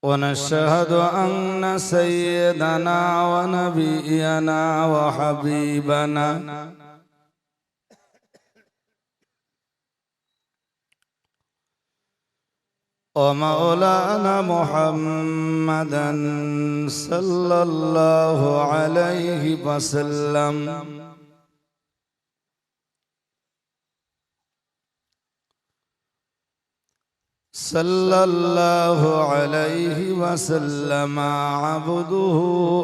ونشهد أن سيدنا ونبينا وحبيبنا ومولانا محمدا صلى الله عليه وسلم صلى الله عليه وسلم عبده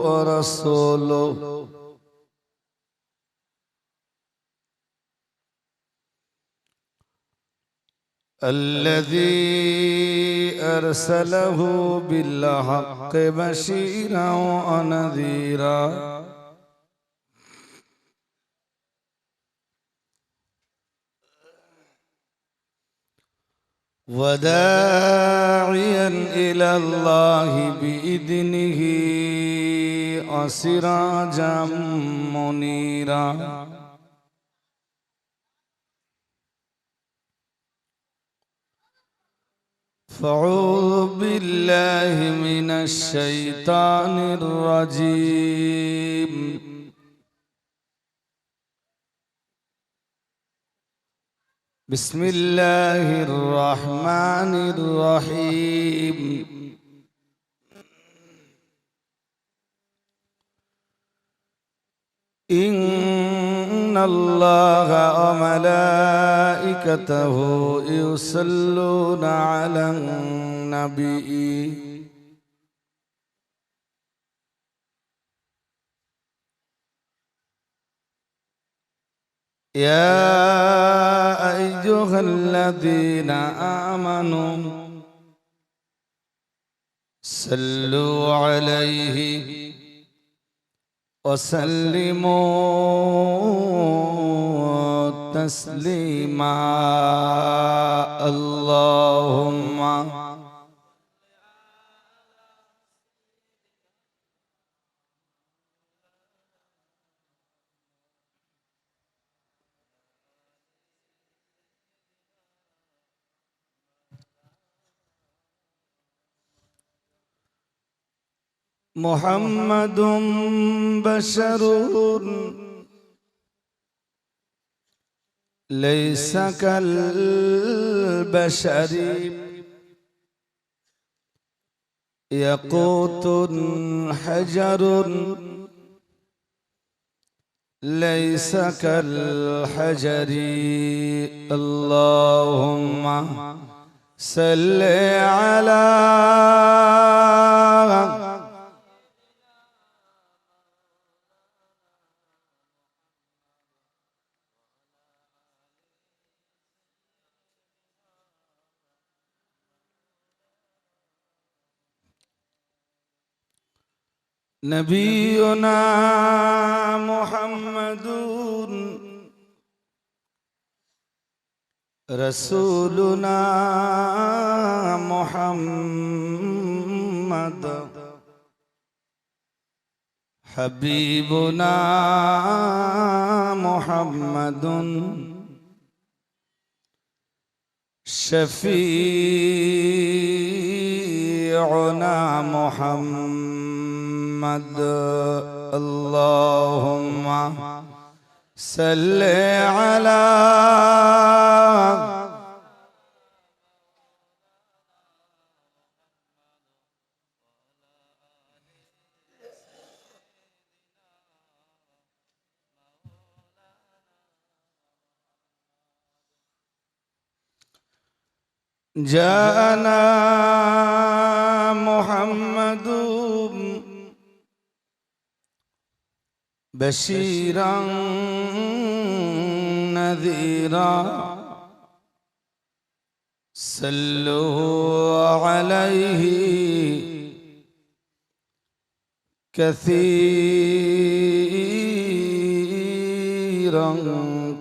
ورسوله الذي أرسله بالحق بشيرا ونذيرا وداعيا إلى الله بإذنه وسراجا منيرا فأعوذ بالله من الشيطان الرجيم بسم الله الرحمن الرحيم إن الله وملائكته يصلون على النبي يا أيها الذين آمنوا صلوا عليه وسلموا تسليما اللهم محمد بشر ليس كالبشر يقوت حجر ليس كالحجر اللهم صل على نبينا محمد رسولنا محمد حبيبنا محمد شفيعنا محمد اللهم صل على جاءنا محمد بشيرا نذيرا صلوا عليه كثيرا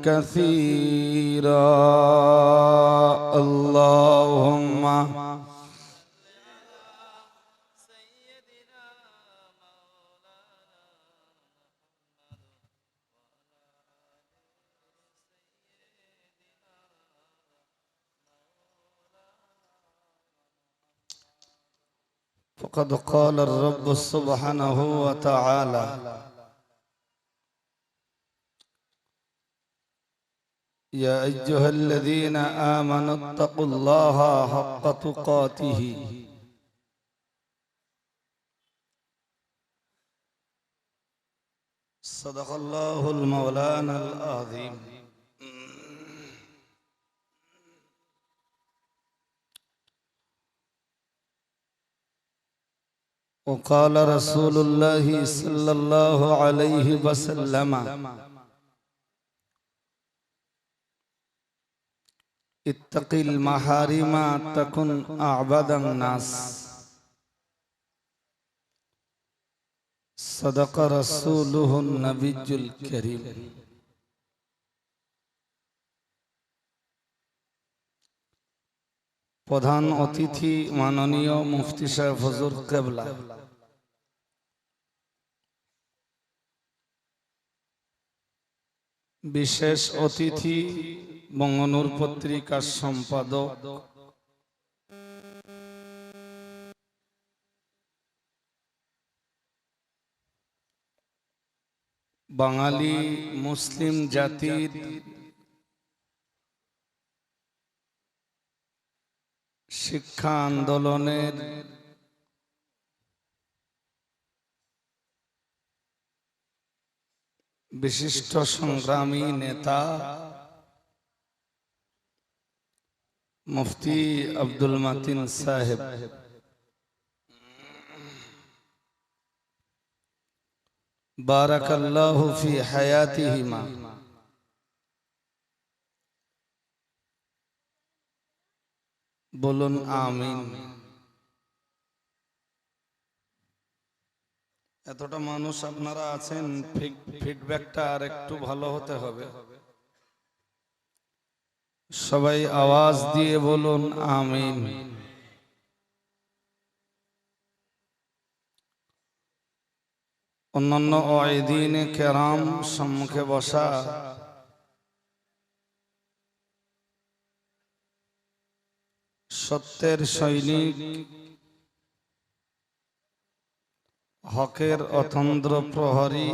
كثيرا اللهم فقد قال الرب سبحانه وتعالى يا أيها الذين آمنوا اتقوا الله حق تقاته صدق الله المولانا العظيم وقال رسول الله صلى الله عليه وسلم اتق المحارم تكن أعبد الناس صدق رسوله النبي الكريم প্রধান অতিথি মাননীয় মুফতি সাহেব হুজুর কেবলা, বিশেষ অতিথি বঙ্গনূর পত্রিকার সম্পাদক বাঙালি মুসলিম জাতির শিক্ষা আন্দোলনের বিশিষ্ট সংগ্রামী নেতা মুফতি আব্দুল মাতিন সাহেব, বারাকাল্লাহু ফি হায়াতিহিমা, বলুন আমিন। এতটা মানুষ আপনারা আছেন, ফিডব্যাকটা আর একটু ভালো হতে হবে। সবাই আওয়াজ দিয়ে বলুন আমিন। অন্যান্য ওয়াইদিনে কেরাম, সম্মুখে বসা সত্যের সৈনিক, হকের অতন্দ্র প্রহরী,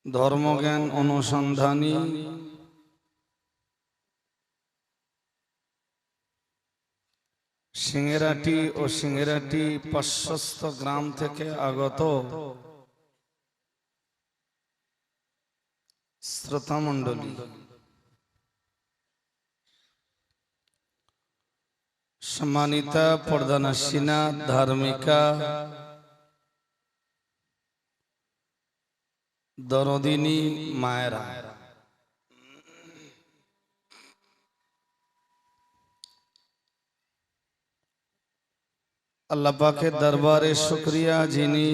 ধর্মজ্ঞান অনুসন্ধানী, সিংহেরাটি ও সিংহেরাটি পার্শ্বস্থ গ্রাম থেকে আগত শ্রোতা মণ্ডলী, সম্মানিতা পর্দানাসীনা ধার্মিকা দরদিনী মায়েরা, আল্লাহ পাকের দরবারে শুকরিয়া, যিনি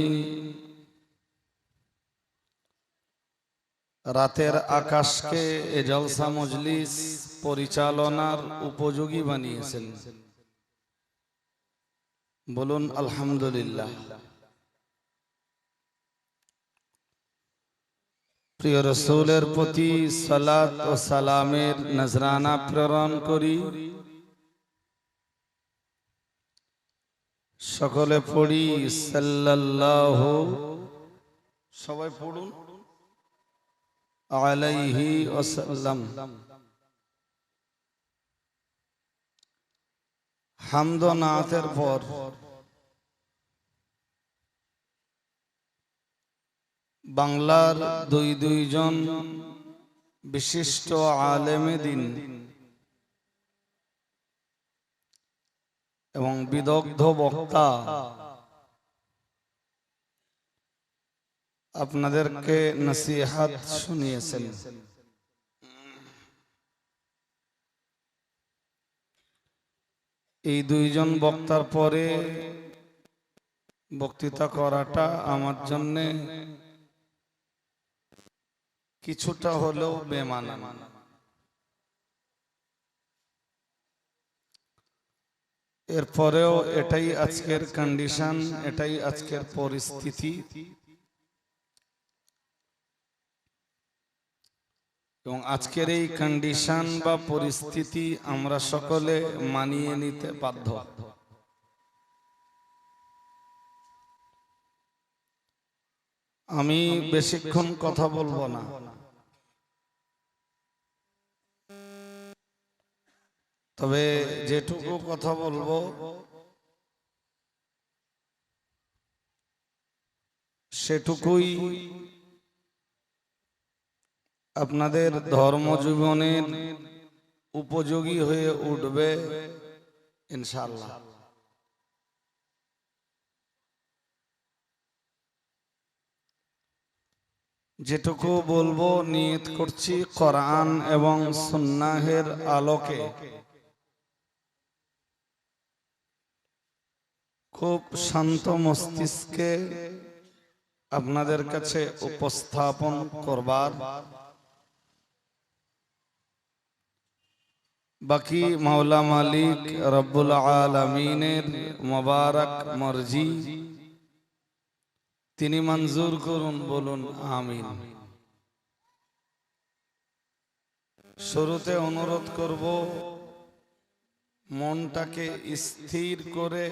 রাতের আকাশকে এ জলসা মজলিস পরিচালনার উপযোগী বানিয়েছেন। বলুন আলহামদুলিল্লাহ। প্রিয় রাসূলের প্রতি সালাত ও সালামের নজরানা প্রেরণ করি। সকলে পড়ি সাল্লাল্লাহু, সবাই পড়ুন, আলাইহি ওয়াসাল্লাম। হামদ ও নাতের পর বাংলার দুইজন বিশিষ্ট আলেমে দ্বীন এবং বিদগ্ধ বক্তা আপনাদেরকে নসিহত শুনিয়েছেন। এই দুইজন বক্তার পরে বক্তৃতা করাটা আমার জন্য কিছুটা হলেও বেমানা। এরপরেও এটাই আজকের কন্ডিশন, এটাই আজকের পরিস্থিতি। এবং আজকের এই কন্ডিশন বা পরিস্থিতি আমরা সকলে মানিয়ে নিতে বাধ্য। আমি বেশিক্ষণ কথা বলবো না, তবে যেটুকু কথা বলবো সেটুকুই আপনাদের ধর্মজীবনের উপযোগী হয়ে উঠবে ইনশাআল্লাহ। যেটুকু বলবো নিয়ত করছি কোরআন এবং সুন্নাহের আলোকে খুব শান্ত মস্তিষ্কে আপনাদের কাছে উপস্থাপন করবার, বাকি মাওলা মালিক রব্বুল আলামিনের মোবারক মর্জি তিনি মঞ্জুর করুন, বলুন আমিন। শুরুতে অনুরোধ করব মনটাকে স্থির করে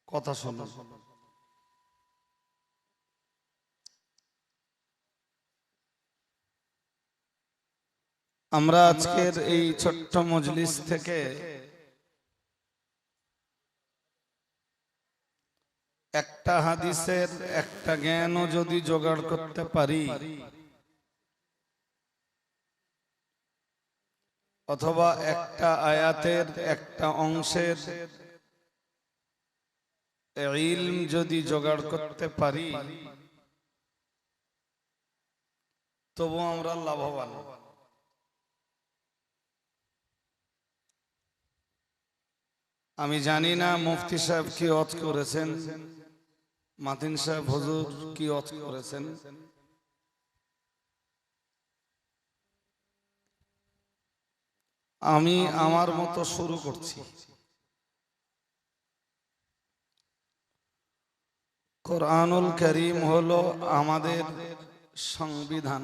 কথা শুনুন। আমরা আজকের এই ছোট্ট মজলিস থেকে একটা হাদিসের একটা জ্ঞানও যদি জোগাড় করতে পারি, অথবা একটা আয়াতের একটা অংশের ইলম যদি জোগাড় করতে পারি, তবু আমরা লাভবান। আমি জানি না মুফতি সাহেব কি ওয়াজ করেছেন, মাতিন সাহেব হুজুর কি ওয়াজ করেছেন। আমি আমার মতো শুরু করছি। কোরআনুল কারীম হলো আমাদের সংবিধান।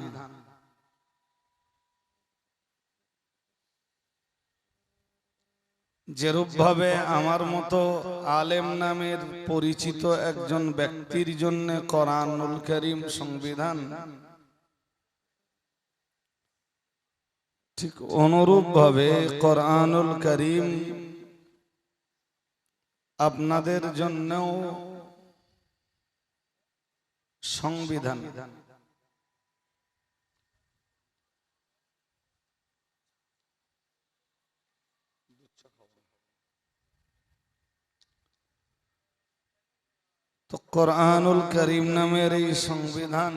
যেরূপ ভাবে আমার মতো আলেম নামের পরিচিত একজন ব্যক্তির জন্য কোরআনুল কারীম সংবিধান, ঠিক অনুরূপ ভাবে কোরআনুল কারীম আপনাদের জন্যও সংবিধান। তো কোরআনুল কারীম নামের এই সংবিধান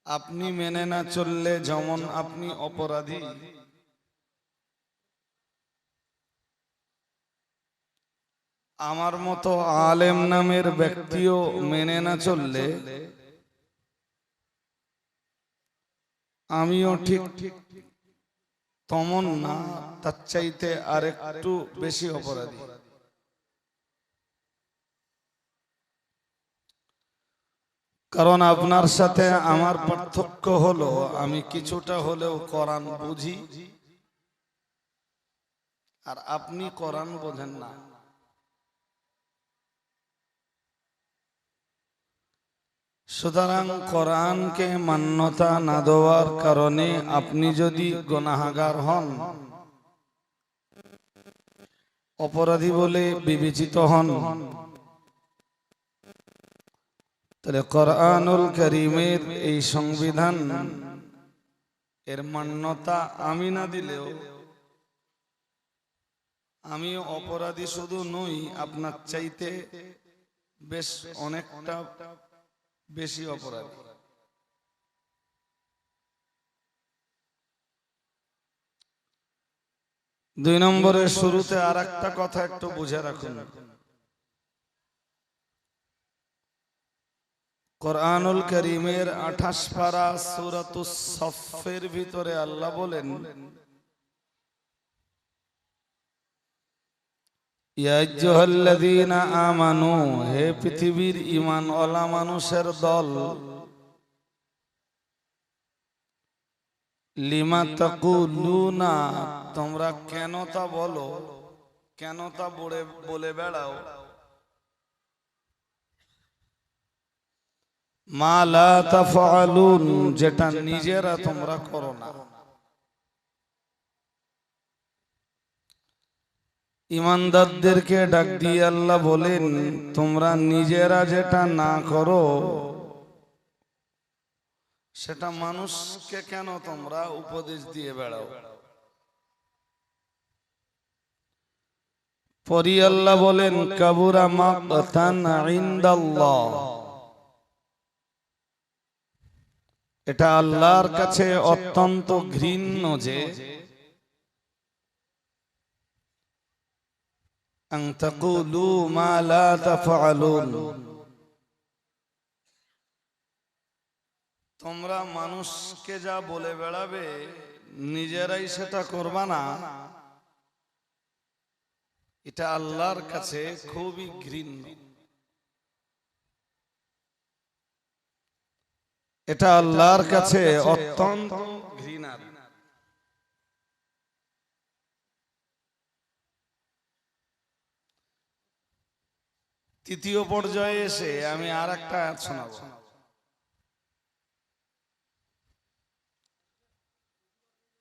আপনি মেনে না চললে যেমন আপনি অপরাধী, আমার মতো আলেম নামের ব্যক্তিও মেনে না চললে আমিও ঠিক তেমন না, তার চাইতে আরেকটু বেশি অপরাধী। কারণ আপনার সাথে আমার পার্থক্য হলো আমি কিছুটা হলেও কোরআন বুঝি, আর আপনি কোরআন বোঝেন না। সুতরাং কোরআনকে মান্যতা না দেওয়ার কারণে আপনি যদি গুনাহগার হন, অপরাধী বলে বিবেচিত হন, তাহলে কোরআনুল কারীমের এই সংবিধান এর মান্যতা আমি না দিলেও আমিও অপরাধী শুধু নই, আপনার চাইতে বেশ অনেকটা বেশি অপরাধী। দুই নম্বরের শুরুতে আর একটা কথা একটু বুঝে রাখুন। কোরআনুল কারীমের 28 পারা সূরাতুস সফের ভিতরে আল্লাহ বলেন, ইয়া আইয়ুহাল্লাযীনা আমানু, হে পৃথিবীর ঈমানওয়ালা মানুষের দল, লিমা তাকুলুনা, তোমরা কেন তা বলো, কেন তা বলে বেড়াও, মা লা তাফআলুন, যেটা নিজেরা তোমরা করো না। ঈমানদারদেরকে ডাক দিয়ে আল্লাহ বলেন, তোমরা নিজেরা যেটা না করো সেটা মানুষকে কেন তোমরা উপদেশ দিয়ে বেড়াও। পরি আল্লাহ বলেন, কাবুরা মাকতান ইনদাল্লাহ, এটা আল্লাহর কাছে অত্যন্ত ঘৃণ্য যে আন তাকুলু মা লা তাফআলুন, তোমরা মানুষকে যা বলে বেড়াবে নিজেরাই সেটা করবা না, এটা আল্লাহর কাছে খুবই ঘৃণ্য, এটা আল্লাহর কাছে অত্যন্ত ঘৃণার। তৃতীয় পর্যায়ে এসে আমি আর একটা আয়াত শোনাবো।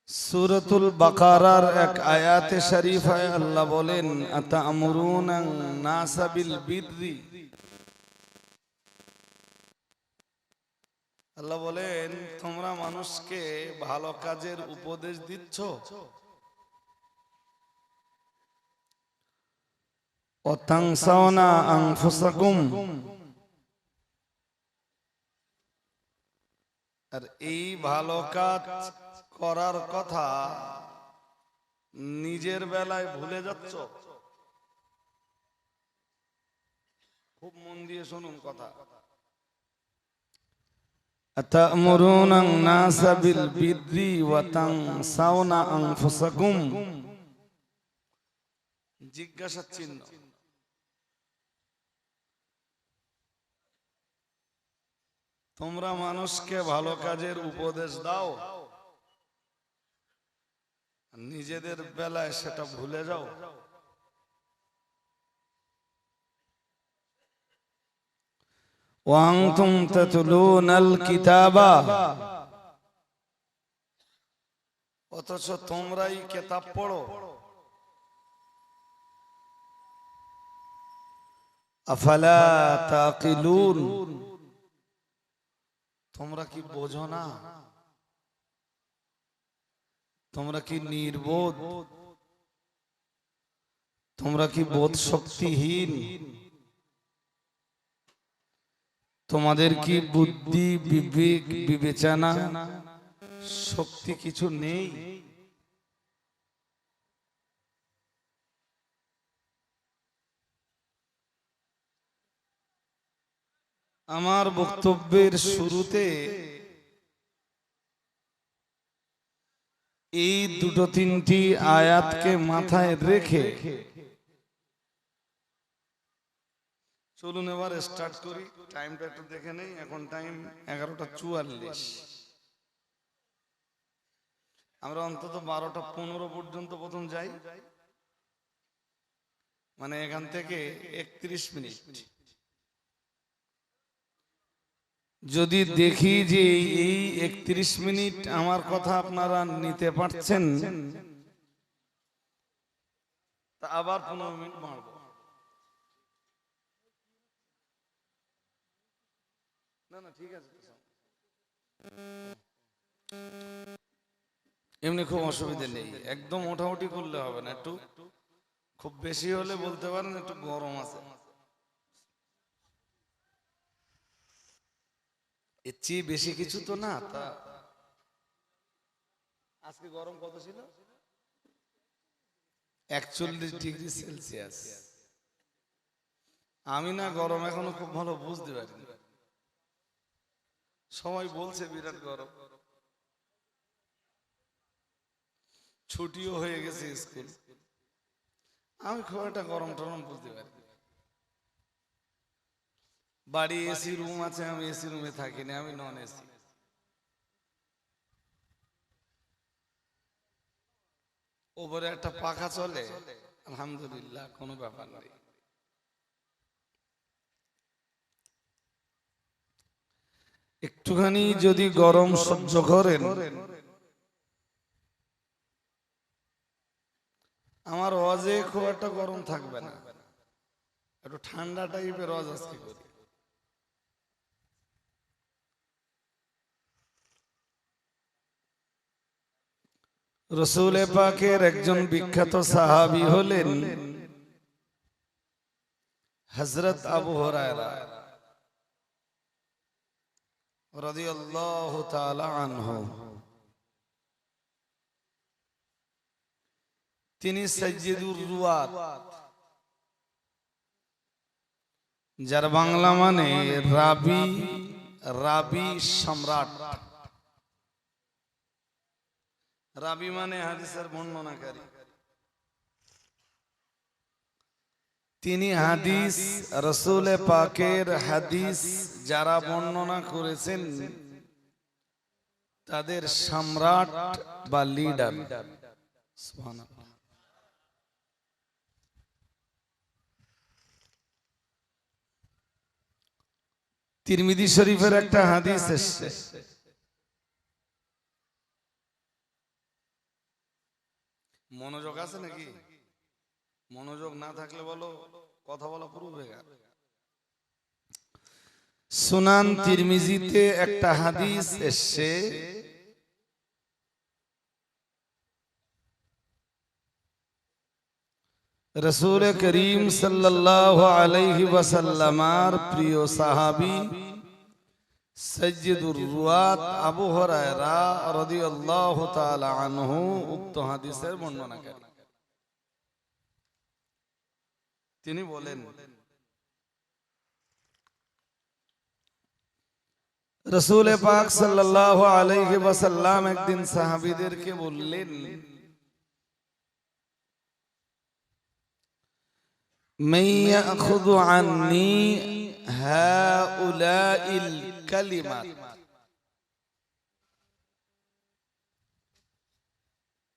সূরাতুল বাকারার এক আয়াতে শরীফায় আল্লাহ বলেন, আতা'মুরুনা নাসা বিল বিররি, আল্লাহ বলেন তোমরা মানুষকে ভালো কাজের উপদেশ দিচ্ছ, ওয়া তানসাউনা আনফুসাকুম, আর এই ভালো কাজ করার কথা নিজের বেলায় ভুলে যাচ্ছ। খুব মন দিয়ে শুনুন কথা। আতা'মুরুনা নাসা বিল বিররি ওয়া তানসাউনা আনফুসাকুম, জিজ্ঞাসা চিহ্ন। তোমরা মানুষকে ভালো কাজের উপদেশ দাও, নিজেদের বেলায় সেটা ভুলে যাও। ওয়া আনতুম তাতলুনাল কিতাবা, অথচ তোমরাই কিতাব পড়ো। আফালা তাকিলুন, তোমরা কি বোঝো না? তোমরা কি নির্বোধ? তোমরা কি বোধ শক্তিহীন? তোমাদের কি বুদ্ধি, বিবেক, বিবেচনা শক্তি কিছু নেই? আমার বক্তব্যের শুরুতে এই দুটো তিনটি আয়াতকে মাথায় রেখে চলুন এবার স্টার্ট করি। টাইমটা একটু দেখে নেই, এখন টাইম 11:44। আমরা অন্তত 12:15 পর্যন্ত প্রথম যাই, মানে এখান থেকে 31 মিনিট। যদি দেখি যে এই 31 মিনিট আমার কথা আপনারা নিতে পারছেন, তা আবার 15 মিনিট বাড়বো। না না ঠিক আছে, এমনি খুব অসুবিধা নেই, একদম মোটামুটি করলে হবে না, একটু খুব বেশি হলে বলতে পারেন একটু গরম আছে। এর চেয়ে বেশি কিছু তো না। তা আজকে গরম কত ছিল? 41°C। আমি না গরম এখনো খুব ভালো বুঝতে পারিনি। সবাই বলছে বিরাট গরম, ছুটিও হয়ে গেছে স্কুল। আমি খুব একটা গরম টরম বুঝতে পারি না। বাড়ি এসি রুম আছে, আমি এসি রুমে থাকি না, আমি নন এসি। ওপরে একটা পাখা চলে, আলহামদুলিল্লাহ, কোনো ব্যাপার নেই। একটুখানি যদি গরম সহ্য করেন, আমার ওয়াজে খুব একটা গরম থাকবে না, একটু ঠান্ডা টাইপের ওয়াজ আজকে করি। রসুল পাকের একজন বিখ্যাত সাহাবী হলেন হযরত আবু হুরায়রা রাদিয়াল্লাহু তাআলা আনহু। তিনি সাইয়্যিদুর রুয়াত, যার বাংলা মানে রাবি, রাবি সম্রাট। রাবি মানে হাদিসের বর্ণনাকারী। তিনি হাদিস, রসুল পাকের হাদিস যারা বর্ণনা করেছেন তাদের সম্রাট বা লিডার। সুবহানাল্লাহ। তিরমিজি শরীফের একটা হাদিস এসেছে, মনোযোগ আছে নাকি? মনোযোগ না থাকলে বলো, কথা বলা পুরো হয়ে গেল। সুনান তিরমিজিতে একটা হাদিস এসেছে, রাসূল করিম সাল্লাল্লাহু আলাইহি ওয়াসাল্লামের প্রিয় সাহাবী সাইয়্যিদুর রুয়াত আবু হুরায়রা রাদিয়াল্লাহু তাআলা আনহু উক্ত হাদিসের বর্ণনাকারী। তিনি বলেন, রাসূল পাক সাল্লাল্লাহু আলাইহি ওয়াসাল্লাম একদিন সাহাবীদেরকে বললেন, মান ইয়াখুযু আন্নী হাউলাইল কালিমাত।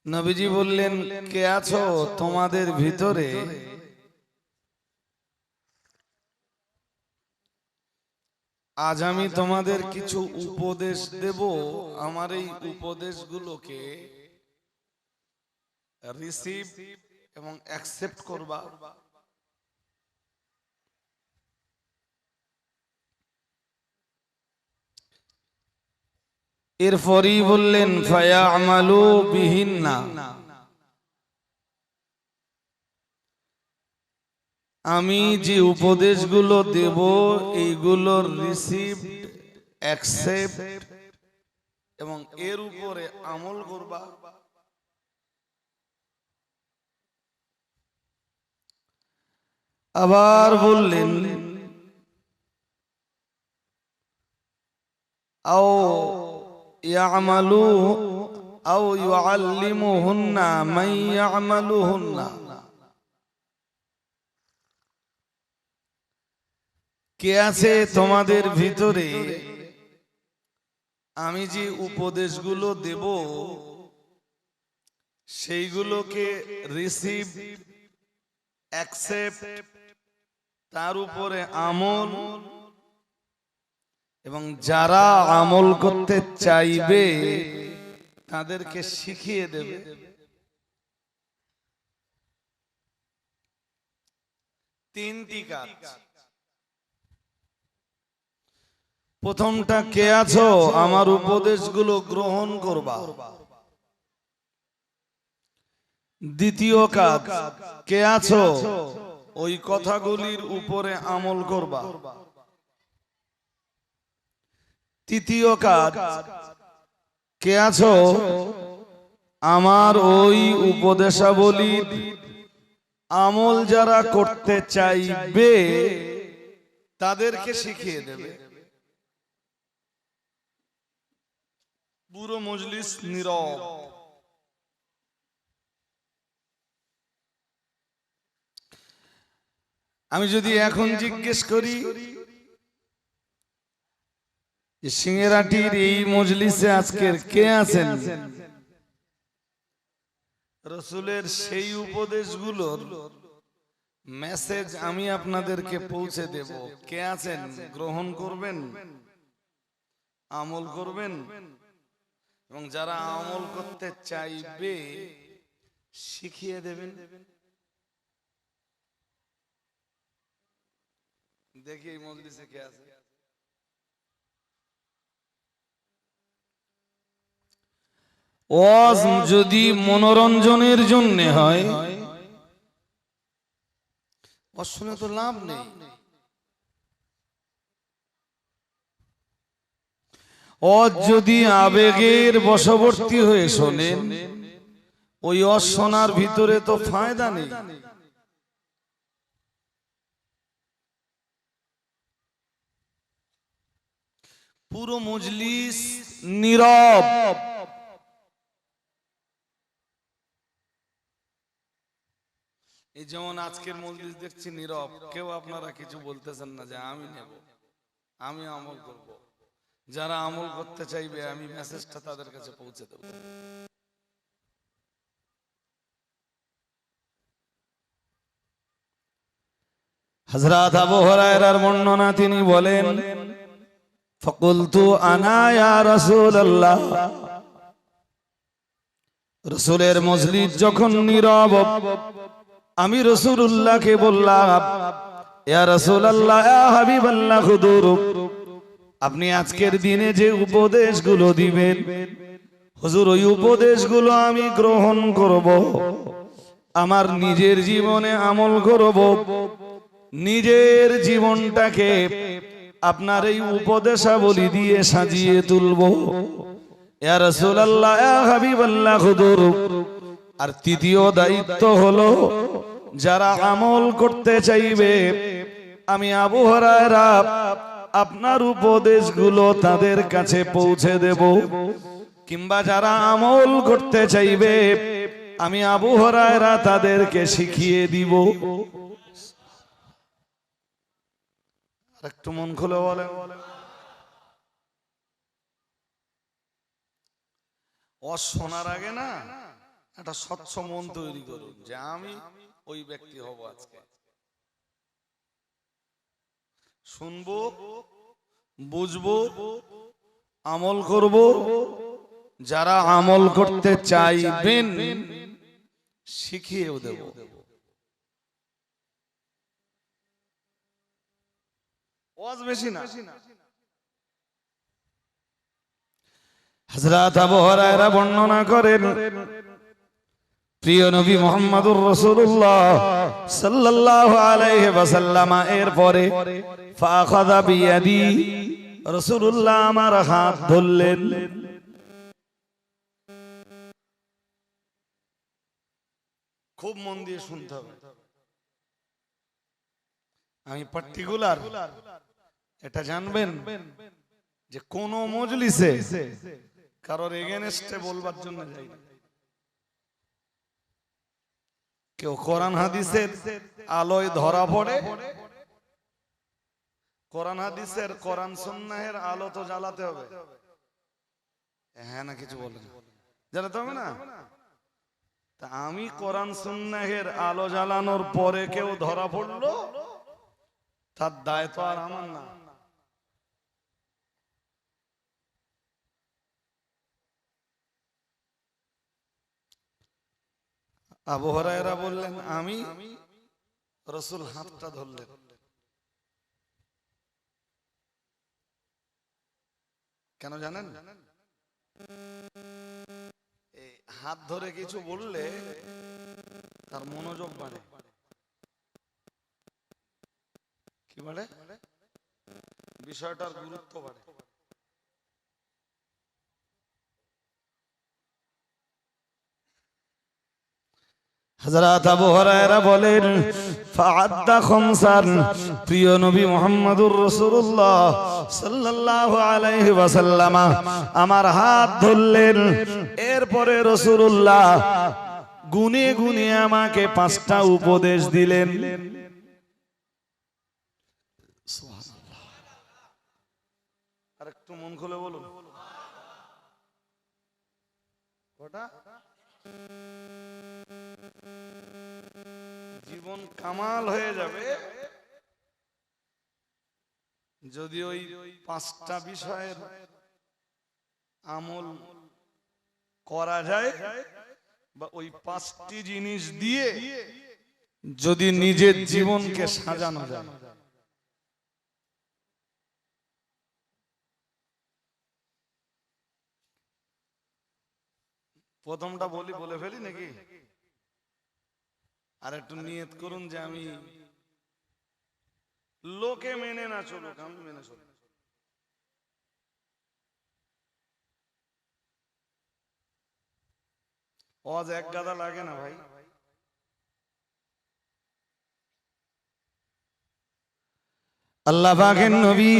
নবীজি বললেন, কে আছো তোমাদের ভিতরে আজ আমি তোমাদের কিছু উপদেশ দেব, আমার এই উপদেশগুলোকে রিসিভ এবং অ্যাকসেপ্ট করবা। এরপরই বললেন, ফায়ামালু বিহিন্না, আমি যে উপদেশগুলো দেব এইগুলোর রিসিভ, অ্যাকসেপ্ট এবং এর উপরে আমল করবা। আবার বললেন, আও ইয়ামালু আও ইউআল্লিমুহুন্না মান ইয়ামালুহুন্না, কে আছে তোমাদের ভিতরে আমি যে উপদেশগুলো দেব সেইগুলোকে রিসিভ, অ্যাকসেপ্ট, তার উপরে আমল, এবং যারা আমল করতে চাইবে তাদেরকে শিখিয়ে দেবে। তিনটি কাজ। প্রথমটা, কে আছো আমার উপদেশগুলো গ্রহণ করবা। দ্বিতীয় কাজ, কে আছো ওই কথাগুলির উপরে আমল করবা। তৃতীয় কাজ, কে আছো আমার ওই উপদেশাবলীর আমল যারা করতে চাইবে তাদেরকে শিখিয়ে দেবে। পুরো মজলিস নীরব। আমি যদি এখন জিজ্ঞেস করি সিংহেরাটির এই মজলিসে আজকের কে আছেন, রসুলের সেই উপদেশগুলোর মেসেজ আমি আপনাদেরকে পৌঁছে দেব, কে আছেন? গ্রহণ করবেন, আমল করবেন, এবং যারা আমল করতে চাইবে শিখিয়ে দেবেন। দেখি এই মজলিসে কে আছে। ওয়াজ যদি মনোরঞ্জনের জন্য হয়, শুনে তো লাভ নেই। ওয়াজ যদি আবেগের বশবর্তী হয়ে শোনেন, ওই ওয়াজ শোনার ভিতরে তো ফায়দা নেই। পুরো মজলিস নীরব, এই যেমন আজকের মজলিস দেখছি নীরব, কেউ আপনারা কিছু বলতেছেন না যে আমি নেব, আমি আমল করব। যারা আমল করতে চাইবে আমি মেসেজটা তাদের কাছে পৌঁছে দেব। হযরত আবু হুরায়রার বর্ণনা, তিনি বলেন ফাকুলতু আনা ইয়া রাসূলুল্লাহ, রাসূলের মজলিস যখন নীরব আমি রাসূলুল্লাহকে বললাম, ইয়া রাসূলুল্লাহ ইয়া হাবিবাল্লাহ খুদুর, আপনি আজকের দিনে যে উপদেশগুলো দিবেন হুজুর, ওই উপদেশগুলো আমি গ্রহণ করব, আমার নিজের জীবনে আমল করব, নিজের জীবনটাকে আপনার এই উপদেশাবলী দিয়ে সাজিয়ে তুলব। ইয়া রাসূলুল্লাহ ইয়া হাবিবাল্লাহ খুদুর। আর তৃতীয় দায়িত্ব হলো, যারা আমল করতে চাইবে আমি আবু হুরায়রা আপনার উপদেশগুলো তাদের কাছে পৌঁছে দেব, কিংবা যারা আমল করতে চাইবে আমি আবু হুরায়রা তাদেরকে শিখিয়ে দিব। একটু মন খুলে বলে, শোনার আগে না একটা স্বচ্ছ মন তৈরি করুন যে আমি ওই ব্যক্তি হব। আজকে শুনবো, বুঝবো, আমল করব। যারা আমল করতে চাইবেন শিখিয়েও দেব। ওয়াজ বেশি না। হযরত আবু হুরায়রা বর্ণনা করেন, প্রিয় নবী মুহাম্মদুর রাসূলুল্লাহ সাল্লাল্লাহু আলাইহি ওয়াসাল্লাম এর পরে ফাখাযা বিয়াদি, রাসূলুল্লাহ আমার হাত ধরলেন। খুব মন দিয়ে শুনতে হবে, আমি পার্টিকুলার এটা জানবেন যে কোন মজলিসে কারোর এগেনস্টে বলবার জন্য যাই না। কেউ কোরআন হাদিসের আলোয় ধরা পড়ে, কোরআন হাদিসের কোরআন সুন্নাহের আলো তো জ্বালাতে হবে। হ্যাঁ না কিছু বলেন, জ্বালাতে হবে না। তা আমি কোরআন সুন্নাহের আলো জ্বালানোর পরে কেউ ধরা পড়লো, তার দায় তো আর আমার না। আবু হুরায়রা বললেন, আমি, রাসূল হাতটা ধরলেন। কেন জানেন? এই হাত ধরে কিছু বললে তার মনোযোগ বাড়ে। কি বাড়ে? বিষয়টার গুরুত্ব বাড়ে। হযরত আবু হুরায়রা বলেন, ফাআদ্দা খামসান, প্রিয় নবী মুহাম্মদুর রাসূলুল্লাহ সাল্লাল্লাহু আলাইহি ওয়াসাল্লাম আমার হাত ধরলেন। এরপরে রাসূলুল্লাহ গুনে গুনে আমাকে 5টা উপদেশ দিলেন। মন খুলে বলুন কটা? জীবন কামাল হয়ে যাবে যদি ওই 5টা বিষয়ের আমল করা যায়, বা ওই 5টি জিনিস দিয়ে যদি নিজের জীবনকে সাজানো যায়। প্রথমটা বলে ফেলি নাকি? আর একটু নিয়ত করুন যে আমি লোকে মেনে না চলুক, আমি মেনে চলব। ওয়াজ এক গাদা লাগে না ভাই। আল্লাহ পাকের নবী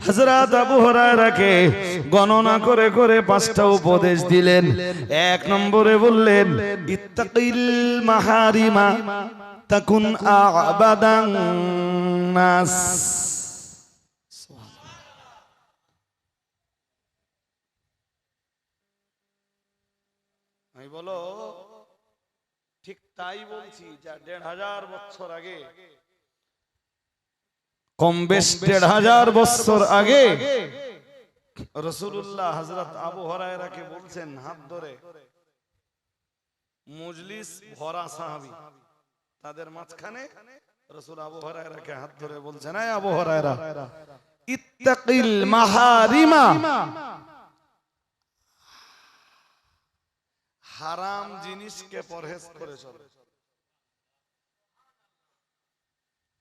হযরত আবু হুরায়রাকে গণনা করে করে 5টা উপদেশ দিলেন। 1 নম্বরে বললেন ইত্তাকিল মাহারিমা তাকুন আ'বাদান নাস। আমি বলো ঠিক তাই বলছি, যা 1500 বছর আগে, কম বেশ 1500 বছর আগে রাসূলুল্লাহ হযরত আবু হুরায়রাকে বলছেন হাত ধরে, মজলিস ভরা সাহাবী, তাদের মাঝখানে রাসূল আবু হুরায়রাকে হাত ধরে বলছেন, এই আবু হুরায়রা ইত্তাকিল মাহারিমা, হারাম জিনিসকে পরহেজ করে চলো।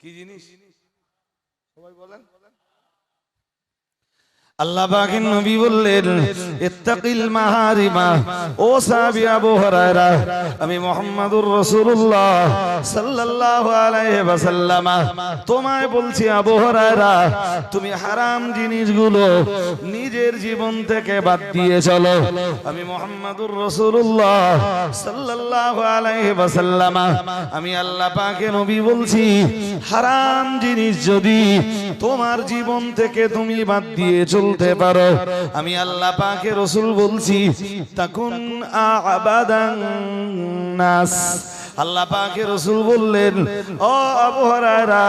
কি জিনিস সবাই বলেন? আল্লাহ পাকের নবী বললেন ইত্তাকিল মাহারিমা। ও সাহাবী আবু হুরায়রা, আমি মুহাম্মাদুর রাসূলুল্লাহ সাল্লাল্লাহু আলাইহি ওয়াসাল্লাম তোমায় বলছি আবু হুরায়রা, তুমি হারাম জিনিসগুলো নিজের জীবন থেকে বাদ দিয়ে চলো। আমি মুহাম্মাদুর রাসূলুল্লাহ সাল্লাল্লাহু আলাইহি ওয়াসাল্লাম, আমি আল্লাহ পাকের নবী বলছি, হারাম জিনিস যদি তোমার জীবন থেকে তুমি বাদ দিয়ে চলতে পারো, আমি আল্লাহ পাকের রাসূল বলছি তাকুন আ'বাদান নাস। আল্লাহ পাকের রাসূল বললেন, ও আবু হুরায়রা,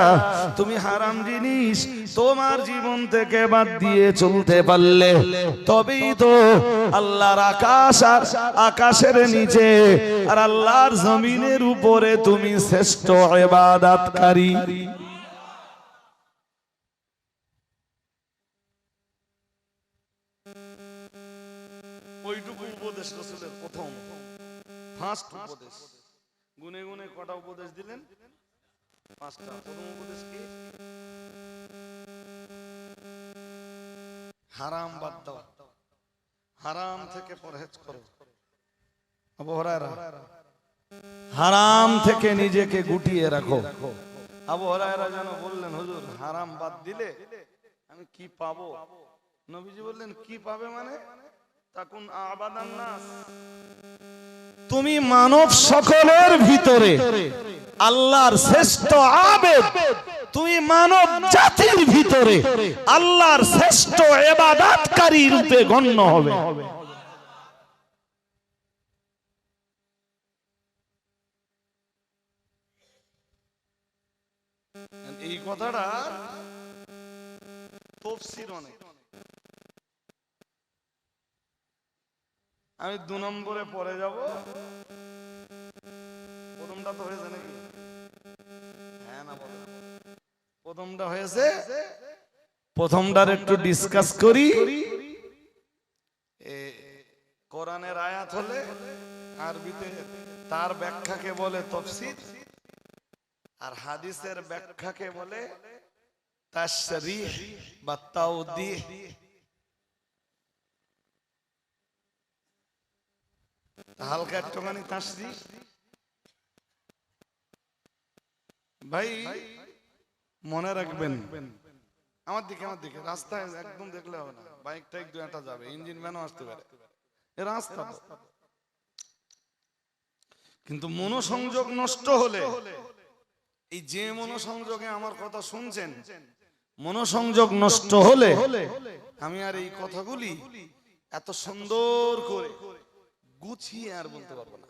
তুমি হারাম জিনিস তোমার জীবন থেকে বাদ দিয়ে চলতে পারলে তবেই তো আল্লাহর আকাশ আর আকাশের নিচে আর আল্লাহর জমিনের উপরে তুমি শ্রেষ্ঠ ইবাদতকারী। ওইটুকু উপদেশ রাসূলের প্রথম ফার্স্ট উপদেশ। গুনে গুনে কটা উপদেশ দিলেন? 5টা। প্রথম উপদেশ কি? হারাম বাদ দাও, হারাম থেকে পরহেজ করো। আবু হুরায়রা, হারাম থেকে নিজেকে গুটিয়ে রাখো। আবু হুরায়রা যেন বললেন, হুজুর হারাম বাদ দিলে আমি কি পাবো? নবীজি বললেন, কি পাবে মানে? তাকুন আ'বাদান নাস, তুমি মানব সকলের ভিতরে আল্লাহর শ্রেষ্ঠ আবেদ, তুমি মানব জাতির ভিতরে আল্লাহর শ্রেষ্ঠ ইবাদতকারী রূপে গণ্য হবে। এই কথাটা তাফসীর অনেক। আমি 2 নম্বরে পরে যাব। প্রথমটা তো হয়েছে নাকি? হ্যাঁ না বলো। প্রথমটা হয়েছে, প্রথমটার একটু ডিসকাস করি। কোরআনের আয়াত হলে আরবিতে তার ব্যাখ্যাকে বলে তাফসীর, আর হাদিসের ব্যাখ্যাকে বলে তাশরীহ বা তাওদীহ। হালকা একটুখানি তাশরীহ। ভাই মনে রাখবেন, আমার দিকে রাস্তায় একদম দেখলে হবে না, বাইক টাইক 2-1টা যাবে, ইঞ্জিন ভ্যানও আসতে পারে, এ রাস্তা। কিন্তু মনোসংযোগ নষ্ট হলে, এই যে মনোসংযোগে আমার কথা শুনছেন, মনোসংযোগ নষ্ট হলে আমি আর এই কথাগুলি এত সুন্দর করে গুছিয়ে আর বলতে পারবো না।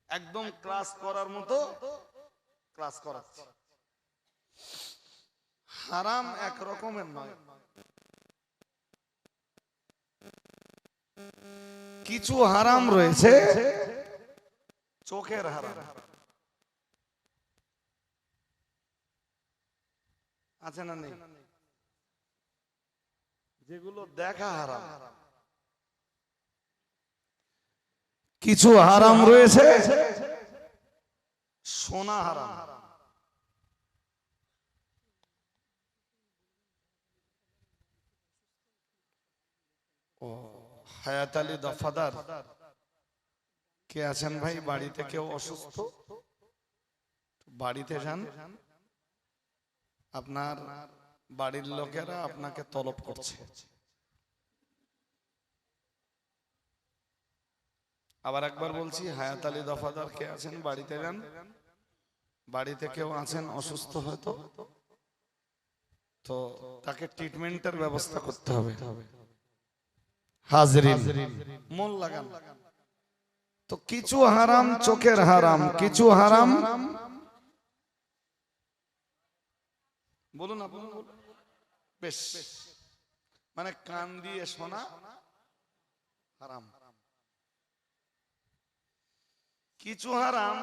একদম ক্লাস করার মতো ক্লাস করাচ্ছি। হারাম এক রকমের নয়, কিছু হারাম রয়েছে চোখের হারাম আছে না নেই, যেগুলো দেখা হারাম। কিছু হারাম রয়েছে শোনা হারাম। ও হায়াত আলী দফাদার কে আছেন ভাই? বাড়িতে কেউ অসুস্থ? বাড়িতে যান, আপনার বাড়ির লোকেরা আপনাকে তলব করছে। আবার একবার বলছি, হায়াত আলী দফাদার কে আছেন? বাড়িতে যান, বাড়িতে কেউ আছেন অসুস্থ হয়তো, তো তাকে ট্রিটমেন্টের ব্যবস্থা করতে হবে। হাজরিন মন লাগান। তো কিছু হারাম চোখের হারাম, কিছু হারাম বলুন আপনি, বেশ মানে কান দিয়ে শোনা হারাম। কিছু হারাম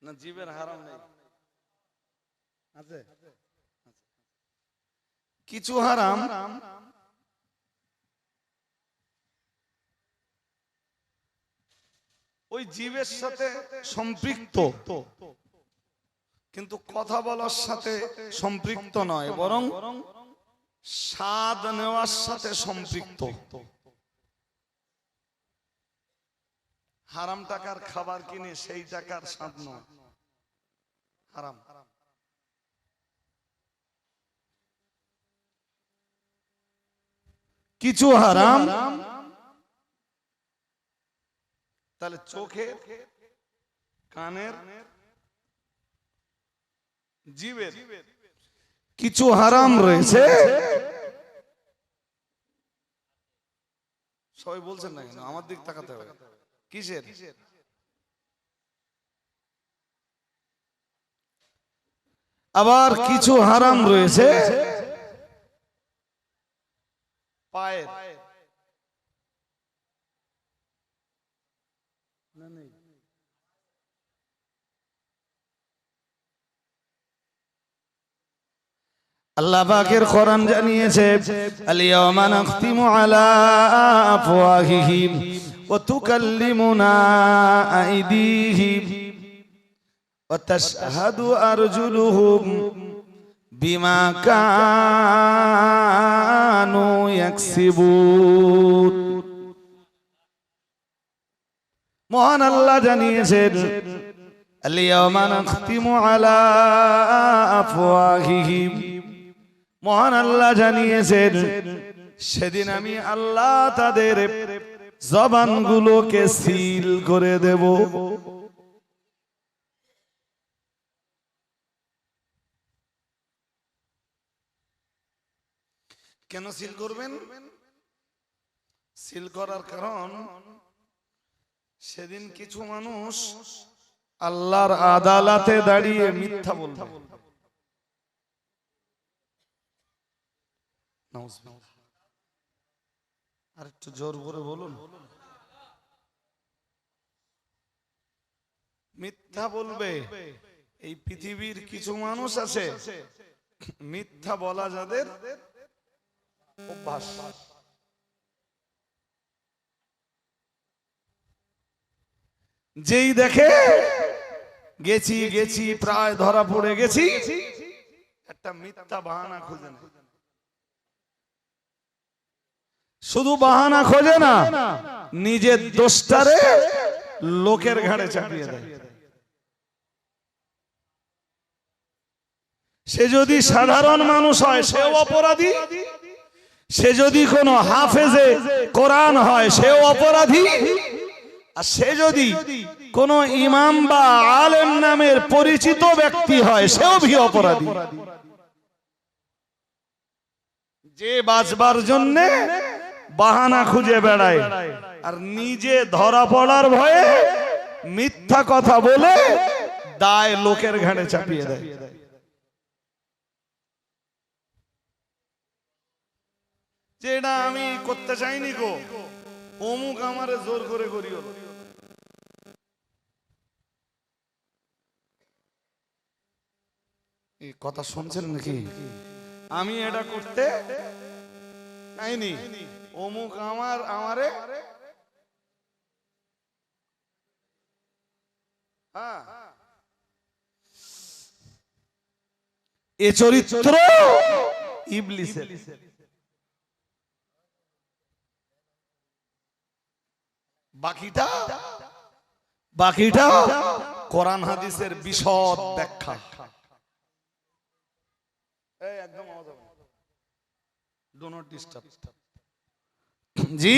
না জীবের হারাম নেই, আছে কিছু হারাম ওই জীবের সাথে সম্পৃক্ত, কিন্তু কথা বলার সাথে সম্পৃক্ত নয়, বরং স্বাদ নেওয়ার সাথে সম্পৃক্ত। হারাম টাকার খাবার কিনে সেই টাকার স্বাদ নয়, হারাম। কিছু হারাম তাহলে চোখের, কানের, জিভের কিছু হারাম রয়েছে। সবাই বলছেন না কেন? আমার দিক তাকাতে হবে। কিসের? আবার কিছু হারাম রয়েছে পায়ের। আল্লাহ পাকের কোরআন জানিয়েছে, আল-ইয়াওমা নাখতিমু আলা আফওয়াহিহিম ওয়া তুকাল্লিমুনা আইদিহিম ওয়া তাশহাদু আরজুলুহুম বিমা কানু ইয়াকসিবুন। মহান আল্লাহ জানিয়েছেন, আল-ইয়াওমা নাখতিমু আলা আফওয়াহিহিম, মহান আল্লাহ জানিয়েছেন সেদিন আমি আল্লাহ তাদের জবানগুলোকে সিল করে দেব। কেন সিল করবেন? সিল করার কারণ সেদিন কিছু মানুষ আল্লাহর আদালতে দাঁড়িয়ে মিথ্যা বলবে। আর একটু জোর করে বলুন। মিথ্যা বলবে। এই পৃথিবীর কিছু মানুষ আছে মিথ্যা বলা যাদের অভ্যাস। যেই দেখে গেছি গেছি প্রায় ধরা পড়ে গেছি, একটা মিথ্যা বাহানা খুঁজে না। শুধু বাহানা খোঁজে না, নিজের দোষটারে লোকের ঘাড়ে চাপিয়ে দেয়। সে যদি সাধারণ মানুষ হয় সেও অপরাধী, সে যদি কোনো হাফেজে কোরআন হয় সেও অপরাধী, আর সে যদি কোন ইমাম বা আলেম নামের পরিচিত ব্যক্তি হয় সেও ভি অপরাধী। যে বাঁচবার জন্য বাহানা খুঁজে বেড়ায় আর নিজে ধরা পড়ার ভয়ে মিথ্যা কথা বলে দায় লোকের ঘাড়ে চাপিয়ে দেয়। যেটা আমি করতে চাইনি গো, অমুক আমারে জোর করে করিও। এই কথা শুনছেন নাকি? আমি এটা করতে চাইনি, অমুক আমারে এ চরিত্র ইবলিসের। বাকিটা কোরআন হাদিসের বিশদ ব্যাখ্যা। একদম ডু নট ডিস্টার্ব। জি,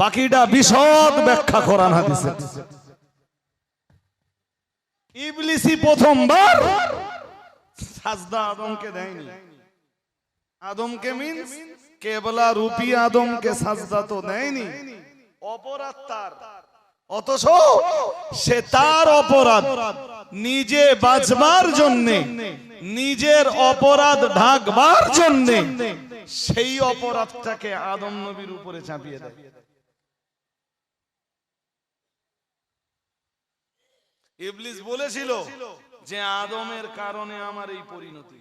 বাকিটা বিশদ ব্যাখ্যা কোরআন হাদিসের। ইবলিসই প্রথমবার সাজদা আদমকে দেয়নি। আদমকে মিন্স কেবলা রূপী আদমকে সাজদা তো দেয়নি, অপরাধ তার। অথচ সে তার অপরাধ নিজে বাঁচবার জন্য, নিজের অপরাধ ঢাকবার জন্য সেই অপরাধটাকে আদম নবীর উপরে চাপিয়ে দেয়। ইবলিস বলেছিল যে আদমের কারণে আমার এই পরিণতি।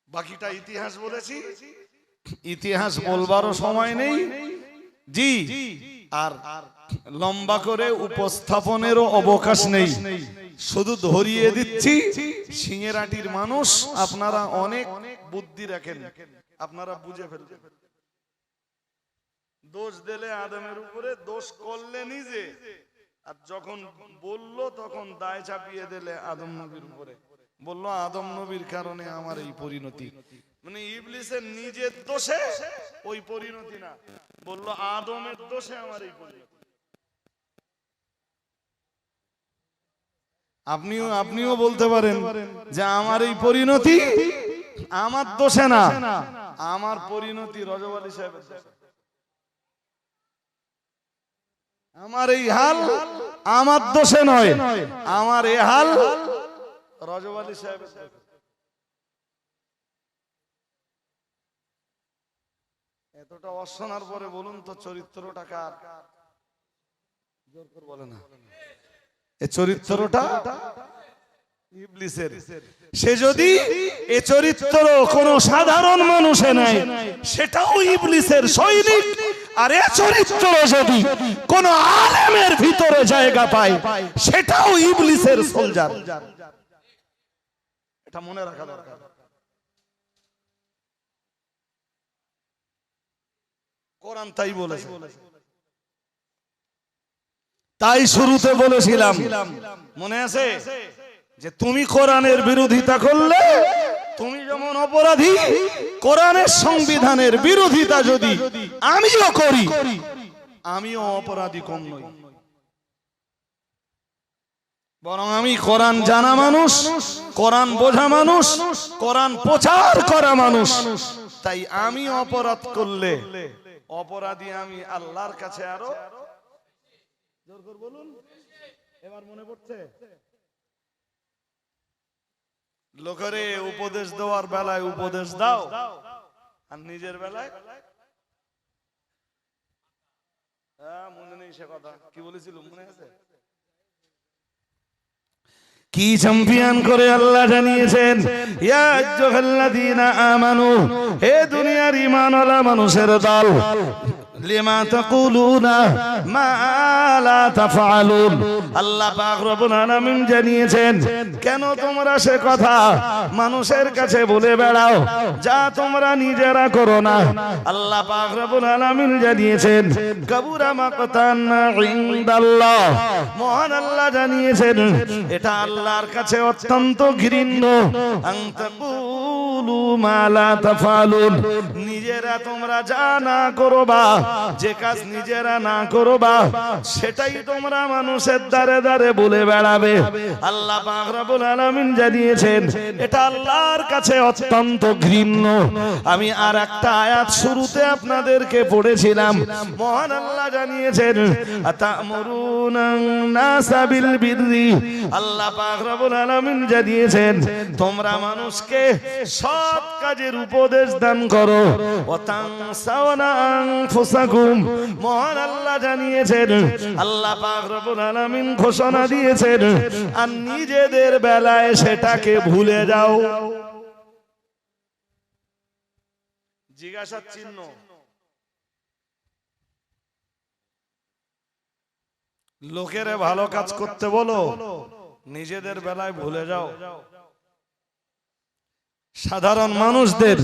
বাকিটা ইতিহাস বলেছি, ইতিহাস বলবারও সময় নেই জি, আর লম্বা করে উপস্থাপনেরও অবকাশ নেই। শুধু ধরিয়ে দিচ্ছি, সিংহেরাটির মানুষ আপনারা অনেক বুদ্ধি রাখেন, আপনারা বুঝে ফেলবেন। দোষ দিলে আদমের উপরে, দোষ করলে নিজে, আর যখন বললো তখন দায় চাপিয়ে দিলে আদম নবীর উপরে। বললো আদম নবীর কারণে আমার এই পরিণতি। মানে ইবলিসের নিজের দোষে ওই পরিণতি না, বললো আদমের দোষে আমার এই পরিণতি। আপনিও বলতে পারেন যে আমার এই পরিণতি আমার দোষে না, আমার পরিণতি রজব আলী সাহেবের দোষে। আমার এই হাল আমার দোষে নয়, আমার এই হাল রজব আলী সাহেবের দোষে। এতটা অশোনার পরে বলুন তো চরিত্রটা কার? জোর করে বলে না, এই চরিত্রটা ইবলিসের। সে যদি এই চরিত্র কোন সাধারণ মানুষে নাই, সেটাও ইবলিসের সৈনিক। আর এই চরিত্র যদি কোন আলেমের ভিতরে জায়গা পায়, সেটাও ইবলিসের সোলজার। এটা মনে রাখা দরকার। কোরআন তাই বলেছে। তাই শুরুতে বলেছিলাম, মনে আছে যে তুমি কোরআনের বিরোধিতা করলে তুমি যেমন অপরাধী, কোরআনের সংবিধানের বিরোধিতা যদি আমিও করি, আমিও অপরাধী কম নই। বরং আমি কোরআন জানা মানুষ, কোরআন বোঝা মানুষ, কোরআন প্রচার করা মানুষ। তাই আমি অপরাধ করলে অপরাধী আমি আল্লাহর কাছে আরো। জোর করে বলুন, এবার মনে পড়ছে? লোকেরে উপদেশ দেওয়ার বেলায় উপদেশ দাও, আর নিজের বেলায় মনে নেই সে কথা। কি বলেছিল মনে আছে? কি চ্যাম্পিয়ন করে আল্লাহ জানিয়েছেন, ইয়া আইয়ুহাল্লাযীনা আমানু, হে দুনিয়ার ঈমানওয়ালা মানুষের দল, লিমা তাকুলুনা মা লা তাফআলুন। আল্লাহ পাক রব্বুল আলামিন জানিয়েছেন, কেন তোমরা সে কথা মানুষের কাছে বলে বেড়াও যা তোমরা নিজেরা করো না। আল্লাহ পাক রব্বুল আলামিন জানিয়েছেন, কাবুরা মাকতান ইনদাল্লাহ, মহান আল্লাহ জানিয়েছেন এটা আল্লাহর কাছে অত্যন্ত ঘৃণ্য। আন তাকুলু মা লা তাফআলুন, নিজে নিজেরা তোমরা যা না করবা, যে কাজ নিজেরা না করবা, সেটাই তোমরা মানুষের দ্বারে দ্বারে বলে বেড়াবে। আল্লাহ পাক রব্বুল আলামিন জানিয়েছেন এটা আল্লাহর কাছে অত্যন্ত ঘৃণ্য। আমি আর একটা আয়াত শুরুতে আপনাদেরকে পড়েছিলাম, মহান আল্লাহ জানিয়েছেন আতামুরুনান নাসা বিল বিররি, আল্লাহ পাক রব্বুল আলামিন জানিয়েছেন তোমরা মানুষকে সৎ কাজের উপদেশ দান করো, ওয়া তানসাউনা আনফুসাকুম, মহান আল্লাহ জানিয়েছেন, আল্লাহ পাক রব্বুল আলামিন ঘোষণা দিয়েছেন আর নিজেদের বেলায় সেটাকে ভুলে যাও। জিজ্ঞাসার চিহ্ন। লোকেরে ভালো কাজ করতে বলো, নিজেদের বেলায় ভুলে যাও। সাধারণ মানুষদের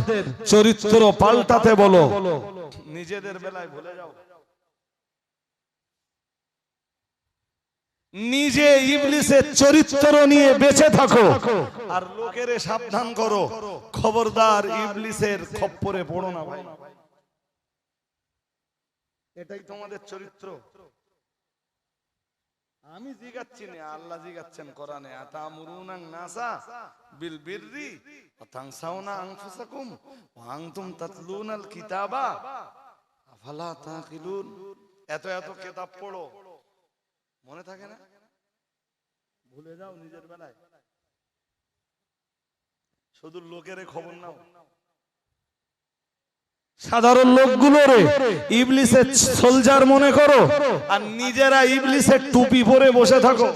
চরিত্র পাল্টাতে বলো, নিজেদের বেলায় ভুলে যাও। নিজে ইবলিসের চরিত্র নিয়ে বেঁচে থাকো আর লোকেরে সাবধান করো, খবরদার ইবলিসের খপ্পরে পড়ো না ভাই। এটাই তোমাদের চরিত্র। আমি জিগাচ্ছি না, আল্লাহ জিগাচ্ছেন কোরআনে, আতামুরুনান নাসা বিল বিররি ওয়া তানসাউনা আনফুসাকুম ওয়া আনতুম তাতলুনাল কিতাবা আফালা তাকিলুন। এত এত কিতাব পড়ো, মনে থাকে না? ভুলে যাও নিজের বেলায়। শুধু লোকের খবর নাও। সাধারণ লোকগুলোরে ইবলিসের সোলজার মনে করো আর নিজেরা ইবলিসের টুপি পরে বসে থাকো।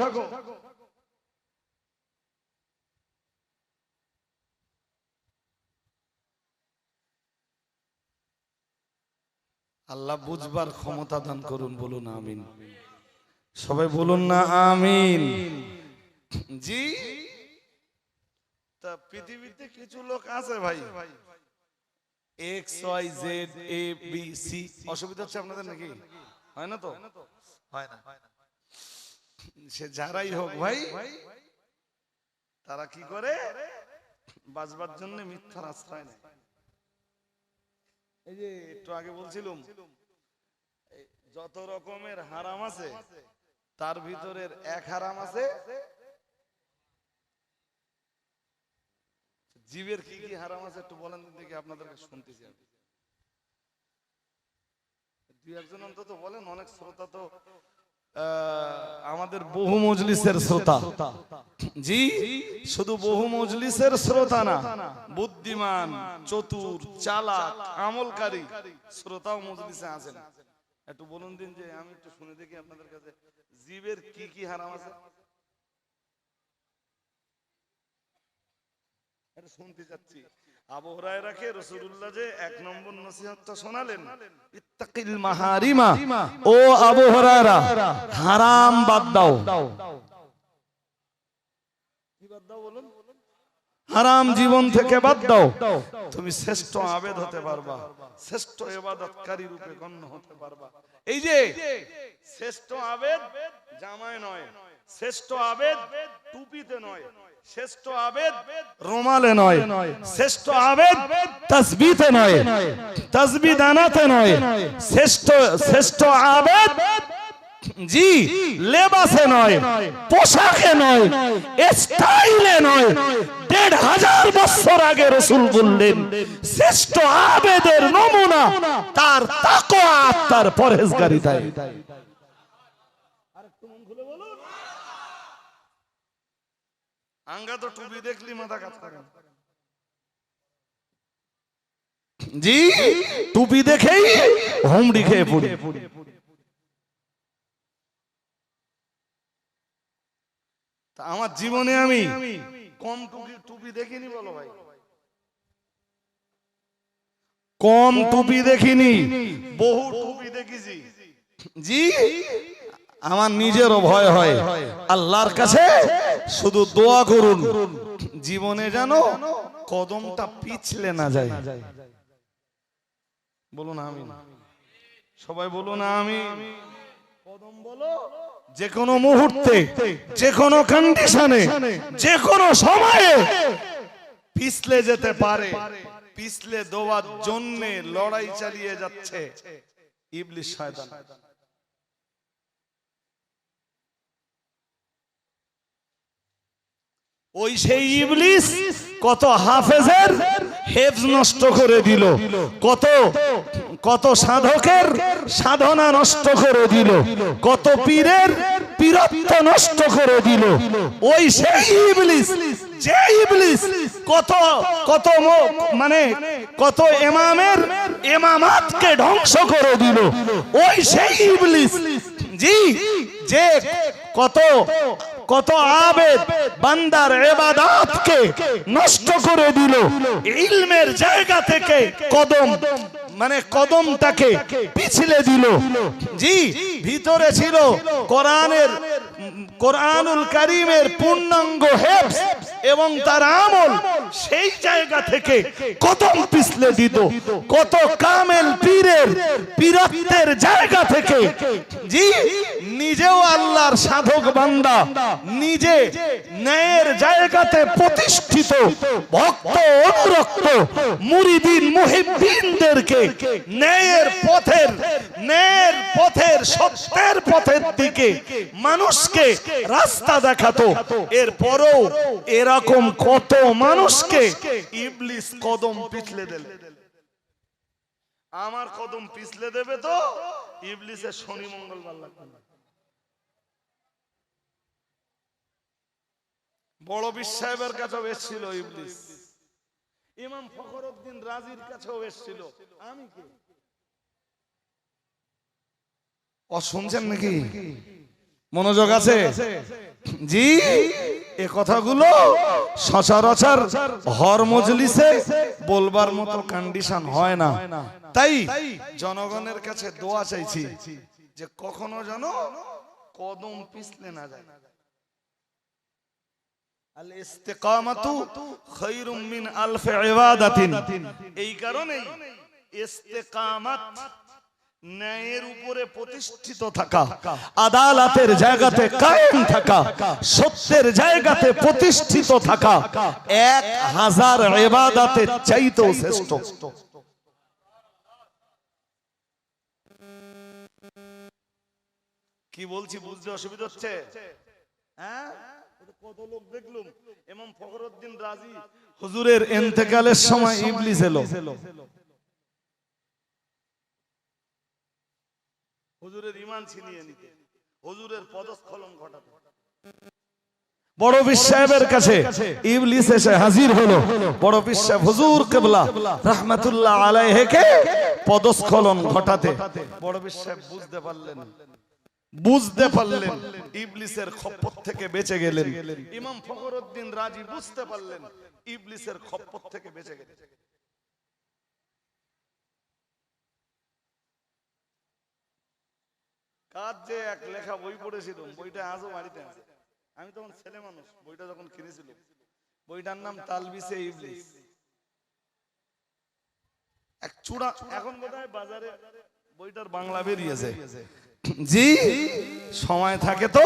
আল্লাহ বুঝবার ক্ষমতা দান করুন, বলুন আমিন। সবাই বলুন না আমিন। জি, তা পৃথিবীতে কিছু লোক আছে ভাই, x Y Z A B C. অসুবিধা হচ্ছে আপনাদের নাকি? হয় না তো? হয় না। সে যারাই হোক ভাই, তারা কি করে বাঁচবার জন্য মিথ্যার আশ্রয় নেয়। এই যে একটু আগে বলছিলাম, যত রকমের হারাম আছে তার ভিতরের এক হারাম আছে জীবের। কি কি হারাম আছে একটু বলেন দেখি, আপনাদেরকে শুনতেছি। দুই একজন অন্তত বলেন, অনেক শ্রোতা তো আমাদের বহু মজলিসের শ্রোতা। জি, শুধু বহু মজলিসের শ্রোতা না, বুদ্ধিমান, চতুর, চালাক, আমলকারী শ্রোতাও মজলিসে আছেন। একটু বলুন দিন যে আমি একটু শুনে দেখি আপনাদের কাছে, জীবের কি কি হারাম আছে এটা শুনতে যাচ্ছি। আবু হুরায়রাকে রাসূলুল্লাহ যে এক নম্বর নসিহতটা শোনালেন, ইত্তাকিল মাহারিমা, ও আবু হুরায়রা হারাম বাদ দাও। কি বাদ দাও বলুন? হারাম জীবন থেকে বাদ দাও, তুমি শ্রেষ্ঠ আবেদ হতে পারবা, শ্রেষ্ঠ ইবাদতকারী রূপে গণ্য হতে পারবা। এই যে শ্রেষ্ঠ আবেদ জামায় নয়, শ্রেষ্ঠ আবেদ টুপিতে নয়, শ্রেষ্ঠ আবেদ রুমালে নয়, শ্রেষ্ঠ আবেদ তাসবিতে নয়, তাসবিহ দানাতে নয়, শ্রেষ্ঠ আবেদ জি লেবাসে নয়, পোশাকে নয়, স্টাইলে নয়। ১৫০০ বছর আগে রাসূল বললেন শ্রেষ্ঠ আবেদের নমুনা তার তাকওয়া, তার পরহেজগারিতায়। আরেকটু মন খুলে বলুন। আঙ্গা তো টুপি দেখলি মাথা কাজ করে। জি, টুপি দেখেই হুমড়ি খেয়ে পড়ি। আমার জীবনে আমি কম টুপি দেখিনি, বলো ভাই, কম টুপি দেখিনি, বহু টুপি দেখেছি। জি, আমার নিজেরও ভয় হয়। আল্লাহর কাছে শুধু দোয়া করুন জীবনে যেন কদমটা পিছলে না যায়। বলুন আমিন। সবাই বলুন আমিন। কদম বলো, যে কোনো মুহূর্তে, যে কোনো কন্ডিশনে, যে কোনো সময়ে পিছলে যেতে পারে। পিছলে দেওয়ার জন্য লড়াই চালিয়ে যাচ্ছে ইবলিস শয়তান। ওই সেই ইবলিস কত হাফেজের হেফজ নষ্ট করে দিল, কত কত সাধকের সাধনা নষ্ট করে দিল, কত পীরের পীরত্ব নষ্ট করে দিল। ওই সেই ইবলিস, যে ইবলিস কত কত মানে কত ইমামের ইমামাতকে ধ্বংস করে দিল। ওই সেই ইবলিস জি, যে কত কত আবেদ বান্দার ইবাদতকে নষ্ট করে দিল, ইলমের জায়গা থেকে কদম মানে কদমটাকে পিছলে দিল। জি, ভিতরে ছিল কোরআনের কোরআনুল কারীমের পূর্ণাঙ্গ হেফজ এবং তার আমল, সেই জায়গা থেকে কদম পিছলে দিত। কত কামেল পীরের পীরত্বের জায়গা থেকে জি, নিজেও আল্লাহর সাধক বান্দা, নিজে ন্যায়ের জায়গাতে প্রতিষ্ঠিত ভক্ত অনুরক্ত মুরিদিন মুহিব্বিনদেরকে ন্যায়ের পথের সত্যের পথের দিকে মানুষকে রাস্তা দেখাতো। এরপরও এরকম কত মানুষকে ইবলিস কদম পিছলে দিল। আমার কদম পিছলে দেবে তো ইবলিসের শনি মঙ্গলবার লাগবে না। বড় পীর সাহেবের কাছেও এসেছিল ইবলিস, ইমাম ফখরুদ্দিন রাজির কাছেও এসেছিল। আমি কে ও শুনছেন নাকি? মনোযোগ আছে? জি, এ কথাগুলো সচরাচর হর মজলিসে বলবার মতো কন্ডিশন হয় না। তাই জনগণের কাছে দোয়া চাইছি যে কখনো যেন কদম পিছলে না যায়। আল ইস্তিকামাতু খায়রুম মিন আলফি ইবাদাতিন। এই কারণেই ইস্তিকামাত ন্যায়ের উপরে প্রতিষ্ঠিত থাকা, আদালতের জায়গাতে কায়েম থাকা, সত্যের জায়গাতে প্রতিষ্ঠিত থাকা 1000 ইবাদতের চাইতেও শ্রেষ্ঠ। কি বলছি বুঝতে অসুবিধা হচ্ছে? হ্যাঁ, কত লোক দেখলুম ইমাম ফখরুদ্দিন রাজি হুজুরের ইন্তেকালের সময় ইবলিস এলো হুজুরের ঈমান ছিনিয়ে নিতে, হুজুরের পদস্খলন ঘটাতে। বড় পীর সাহেবের কাছে ইবলিস এসে হাজির হলো। বড় পীর সাহেব হুজুর কিবলা রাহমাতুল্লাহ আলাইহিকে পদস্খলন ঘটাতে বড় পীর সাহেব বুঝতে পারলেন ইবলিসের খপ্পর থেকে বেঁচে গেলেন। ইমাম ফখরুদ্দিন রাজি বুঝতে পারলেন ইবলিসের খপ্পর থেকে বেঁচে গেলেন। কাজ যে এক লেখা বই পড়েছিলাম, বইটা আজও বাড়িতে আছে। আমি তখন ছেলে মানুষ, বইটা যখন কিনেছিল, বইটার নাম তালবিসে ইবলিস। এক চূড়া, এখন বোধহয় বাজারে বইটার বাংলা বেরিয়েছে। জি, সময় থাকে তো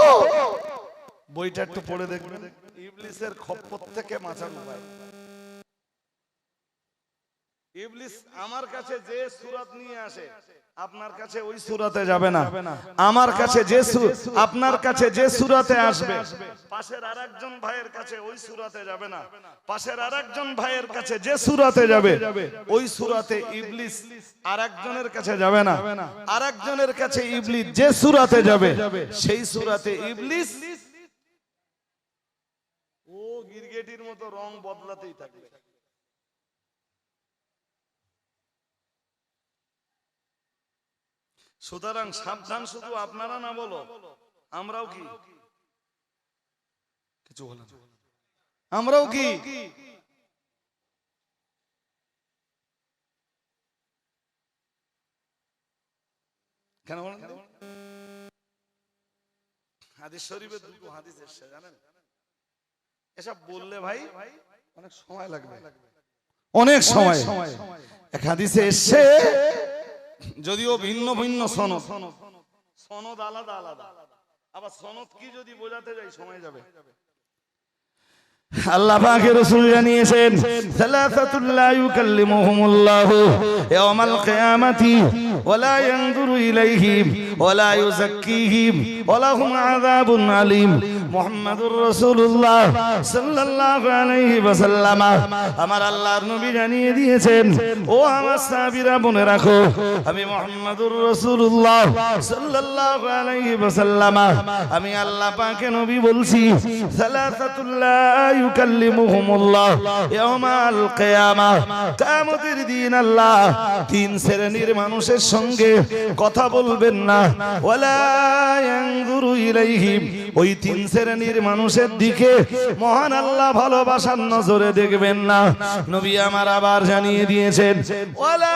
বইটা একটু পড়ে দেখবেন। ইবলিসের খপ্পর থেকে বাঁচার উপায়। ইবলিস আমার কাছে যে সূরাত নিয়ে আসে আপনার কাছে ওই সূরাতে যাবে না। আমার কাছে যে আপনার কাছে যে সূরাতে আসবে পাশের আরেকজন ভাইয়ের কাছে ওই সূরাতে যাবে না। পাশের আরেকজন ভাইয়ের কাছে যে সূরাতে যাবে ওই সূরাতে ইবলিস আরেকজনের কাছে যাবে না। আরেকজনের কাছে ইবলিস যে সূরাতে যাবে সেই সূরাতে ইবলিস ও গিরগিটির মতো রং বদলাতেই থাকবে। সুতরাং সাবধান, শুধু আপনারা না বলো, আমরাও কি কিছু বলেন, আমরাও কি কেন বলেন? হাদিস শরীফে দুটো হাদিস এসেছে জানেন। এসব বললে ভাই অনেক সময় লাগবে, অনেক সময়। এক হাদিসে এসেছে, যদিও ভিন্ন ভিন্ন সনদ, সনদ আলাদা আলাদা, আবার সনদ কি যদি বোঝাতে যাই সময় যাবে। আল্লাহ পাকের রাসূল জানিয়েছেন সালাসাতুল লা ইউকাল্লিমুহুমুল্লাহু ইয়াওমাল কিয়ামাতি ওয়া লা ইয়ানজুরু ইলাইহিম ওয়া লা ইউযাক্কিহিম ওয়া লাহুম আযাবুন আলীম। মুহাম্মাদুর রাসূলুল্লাহ সাল্লাল্লাহু আলাইহি ওয়াসাল্লাম আমার আল্লাহর নবী জানিয়ে দিয়েছেন, ও আমার সাহাবীরা মনে রাখো, আমি মুহাম্মাদুর রাসূলুল্লাহ সাল্লাল্লাহু আলাইহি ওয়াসাল্লাম আমি আল্লাহ পাকের নবী বলছি, সালাসাতুল লা ইউকাল্লিমুহুমুল্লাহ ইয়াওমাল কিয়ামাহ, কিয়ামতের দিন আল্লাহ তিন শ্রেণীর মানুষের সঙ্গে কথা বলবেন না, ওয়ালা ইয়ানজুরু ইলাইহিম, ওই তিন শ্রেণীর মানুষের দিকে মহান আল্লাহ ভালোবাসার নজরে দেখবেন না। নবী আমার আবার জানিয়ে দিয়েছেন, ওয়ালা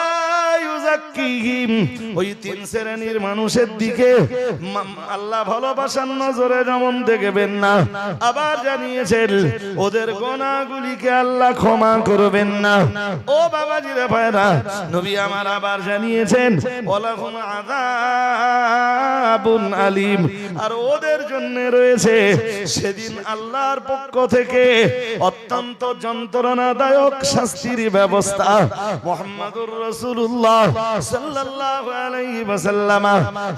ইউযাক্কিহিম, ওই তিন শ্রেণীর মানুষের দিকে আল্লাহ ভালোবাসার নজরে যেমন দেখবেন না, আবার জানিয়েছেন ওদের গুনাহগুলিকে আল্লাহ ক্ষমা করবেন না। ও বাবাজিরা ভাইরা, নবী আমার আবার জানিয়েছেন ওয়ালাহুম আযাবুন আলীম, আর ওদের জন্য রয়েছে সেদিন আল্লাহর পক্ষ থেকে অত্যন্ত যন্ত্রণাদায়ক শাস্তির ব্যবস্থা। মুহাম্মাদুর রাসূলুল্লাহ সাল্লাল্লাহু আলাইহি ওয়াসাল্লাম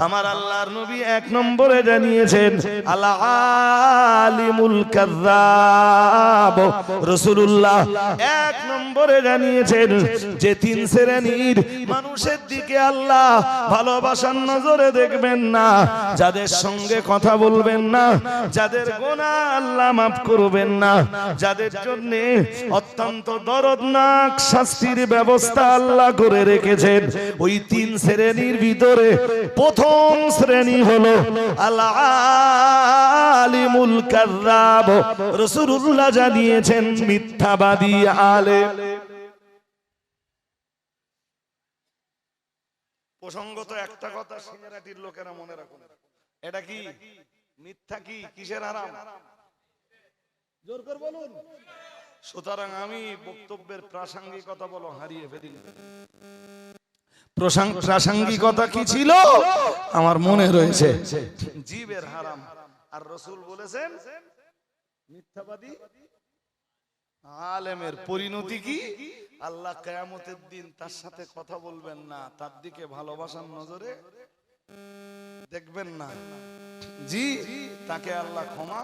আমার আল্লাহর নবী এক নম্বরে জানিয়েছেন আল আলিমুল কাযযাব। রাসূলুল্লাহ এক নম্বরে জানিয়েছেন যে তিন শ্রেণীর মানুষের দিকে আল্লাহ ভালোবাসার নজরে দেখবেন না, যাদের সঙ্গে কথা বলবেন না, যাদের গুনাহ আল্লাহ মাফ করবেন না, যাদের জন্য অত্যন্ত দরদনাক শাস্তির ব্যবস্থা আল্লাহ করে রেখেছেন, ওই তিন শ্রেণীর ভিতরে প্রথম শ্রেণী হলো আল আলিমুল কাযযাব। রাসূলুল্লাহ জানিয়েছেন মিথ্যাবাদী আলেম। প্রসঙ্গত একটা কথা সিঙ্গারাটির লোকেরা মনে রাখুন, এটা কি মিথ্যা? কি কিসের হারাম? জোর করে বলুন। সুতরাং আমি বক্তব্যের প্রাসঙ্গিকতা বলো হারিয়ে ফেলি। প্রাসঙ্গিকতা কি ছিল আমার মনে রয়েছে, জীবের হারাম। আর রাসূল বলেছেন মিথ্যাবাদী আলেমের পরিণতি কি? আল্লাহ কিয়ামতের দিন তার সাথে কথা বলবেন না, তার দিকে ভালোবাসার নজরে দেখবেন না, জি তাকে আল্লাহ ক্ষমা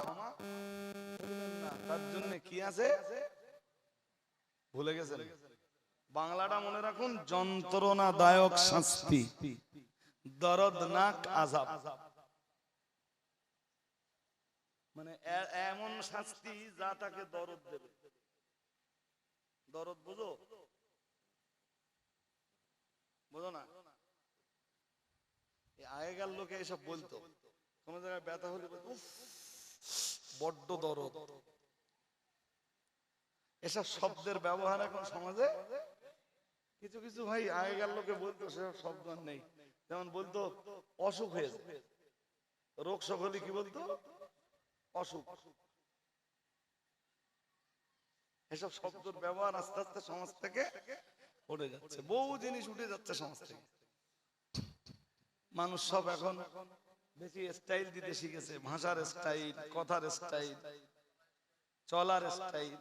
করবেন না। তার জন্য কি আছে ভুলে গেছেন? বাংলাটা মনে রাখুন, যন্ত্রণাদায়ক শাস্তি, দরদনাক আযাব। মানে এমন শাস্তি যা তাকে দরদ দেবে। দরদ বুঝো? বুঝো না? আগেকার লোকে এসব বলতো, কোন জায়গায় ব্যথা হলে বড্ড দরদ। এসব শব্দের ব্যবহার এখন সমাজে কিছু কিছু ভাই আগেকার লোকে বলতো, সেসব শব্দ নেই। যেমন বলতো অসুখ হয়েছে, রোগ শোক হলে কি বলতো? অসুখ। এসব শব্দের ব্যবহার আস্তে আস্তে সমাজ থেকে উঠে যাচ্ছে, বহু জিনিস উঠে যাচ্ছে সমাজ থেকে। মানুষ সব এখন বেশি স্টাইল দিতে শিখেছে, ভাষার স্টাইল, কথার স্টাইল, চলার স্টাইল।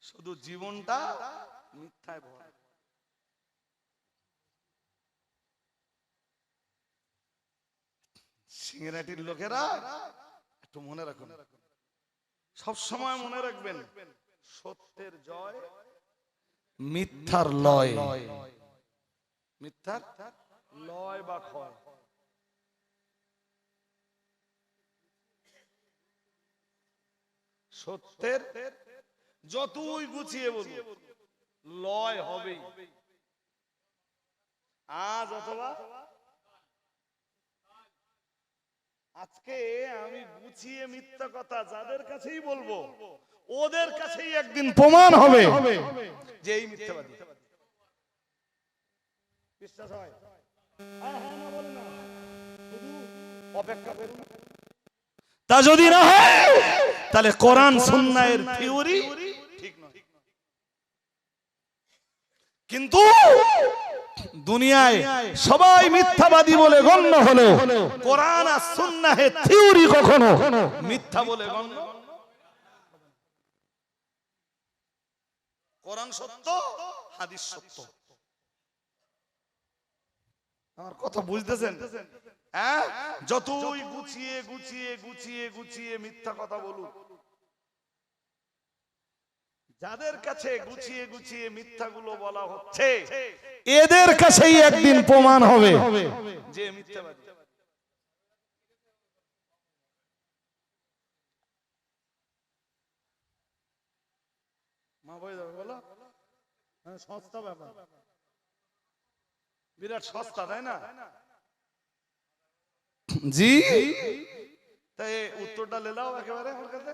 শুধু জীবনটা মিথ্যায় ভরা। সিঙ্গারাটির লোকেরা একটু মনে রাখুন, সব সময় মনে রাখবেন, সত্যের জয়, মিথ্যার লয়। মিথ্যার লয় বা ক্ষয়। সত্যের যতই গুছিয়ে বলুন, লয় হবেই, আজ অথবা আজকে আমি গুছিয়ে মিথ্যা কথা যাদের কাছেই বলবো, ওদের কাছেই একদিন প্রমাণ হবে যে এই মিথ্যাবাদী। বিশ্বাস হয়? অপেক্ষা করুন। তা যদি না হয় তাহলে কোরআন সুন্নাহের থিওরি ঠিক নয়। কিন্তু দুনিয়ায় সবাই মিথ্যাবাদী বলে গণ্য হলো, কোরআন আর সুন্নাহের থিওরি কখনো মিথ্যা বলে গণ্য। কোরআন সত্য, হাদিস সত্য। আমার কথা বুঝতেছেন? হ্যাঁ, যতই গুছিয়ে গুছিয়ে গুছিয়ে গুছিয়ে মিথ্যা কথা বলুক, যাদের কাছে গুছিয়ে গুছিয়ে মিথ্যাগুলো বলা হচ্ছে এদের কাছেই একদিন প্রমাণ হবে যে মিথ্যাবাদী। মা বই যাবে বলো, সস্তা ব্যাপার, বিরাট সস্তা, তাই না? জি, তাই উত্তরটা লেলাও একেবারে আমার কাছে।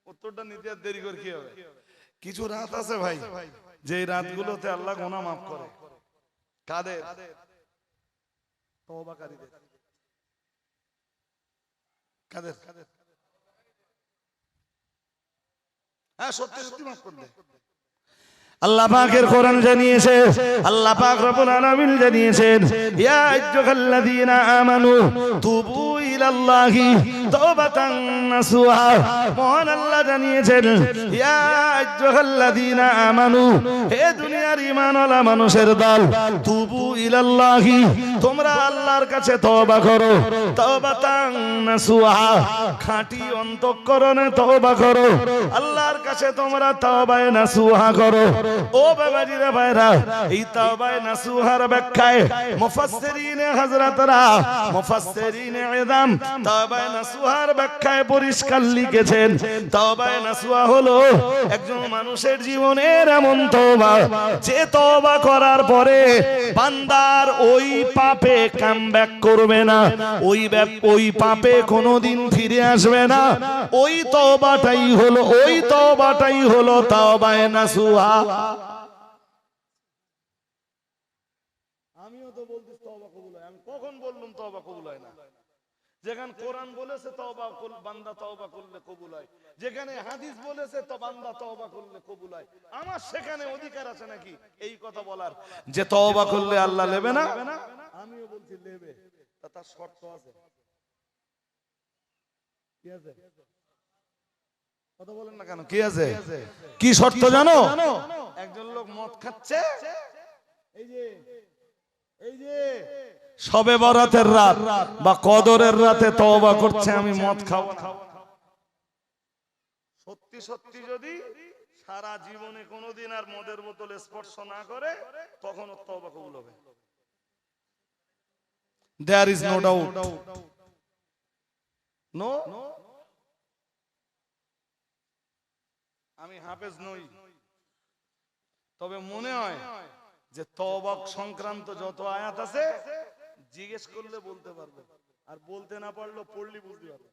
উত্তরটা নিতে আর দেরি করে কি হবে? কিছু রাত আছে ভাই, যে রাতগুলোতে আল্লাহ গুনাহ মাফ করে। কাদের? তওবাকারীদের। কাদের? হ্যাঁ, সত্যি সত্যি মাফ করে দেয়। আল্লাহ পাকের কোরআন জানিয়েছে, আল্লাহ পাক রব্বুল আলামিন জানিয়েছেন, ইয়া আইয়ুহাল্লাযীনা আমানু তুবু ইলাল্লাহি তাওবাতান নাসুহা। মহান আল্লাহ জানিয়েছেন, ইয়া আইয়ুহাল্লাযীনা আমানু, হে দুনিয়ার ঈমানওয়ালা মানুষের দল, তুবু ইলাল্লাহি, তোমরা আল্লাহর কাছে তওবা করো, তাওবাতান নাসুহা, খাঁটি অন্তঃকরণে তওবা করো, আল্লাহর কাছে তোমরা তওবায়ে নাসুহা করো। ও বাবাজিরা ভাইরা, এই তাওবায়ে নাসুহার ব্যাখ্যায় মুফাসসিরিনে হযরতরা, মুফাসসিরিনে ইযাম তাওবায়ে নাসুহার ব্যাখ্যায় পরিষ্কার লিখেছেন, তাওবায়ে নাসুহা হলো একজন মানুষের জীবনের এমন তওবা, যে তওবা করার পরে বান্দার ওই পাপে কামব্যাক করবে না, ওই পাপে কোনোদিন ফিরে আসবে না। ওই তওবাটাই হলো তাওবায়ে নাসুহা। আমিও তো বলছি তওবা কবুল হয়, আমি কখন বললাম তওবা কবুল হয় না? যেখানে কোরআন বলেছে তওবা বান্দা তওবা করলে কবুল হয়, যেখানে হাদিস বলেছে তো বান্দা তওবা করলে কবুল হয়, আমার সেখানে অধিকার আছে নাকি এই কথা বলার যে তওবা করলে আল্লাহ নেবে না? আমিও বলছি নেবে, তার শর্ত আছে। কি আছে? কথা বলেন না কেন? কি আছে? কি শর্ত জানো? একজন লোক মদ খাচ্ছে, এই যে শবে বরাতের রাত বা কদরের রাতে তওবা করছে, আমি মদ খাবো না। সত্যি সত্যি যদি সারা জীবনে কোনোদিন আর মদের বোতল স্পর্শ না করে, তখন ওর তওবা কবুল হবে। There is no doubt. No? আমি হাফেজ নই, তবে মনে হয় যে তওবা সংক্রান্ত যত আয়াত আছে জিজ্ঞেস করলে বলতে পারবে, আর বলতে না পারলেও পড়লে বুঝতে পারবে।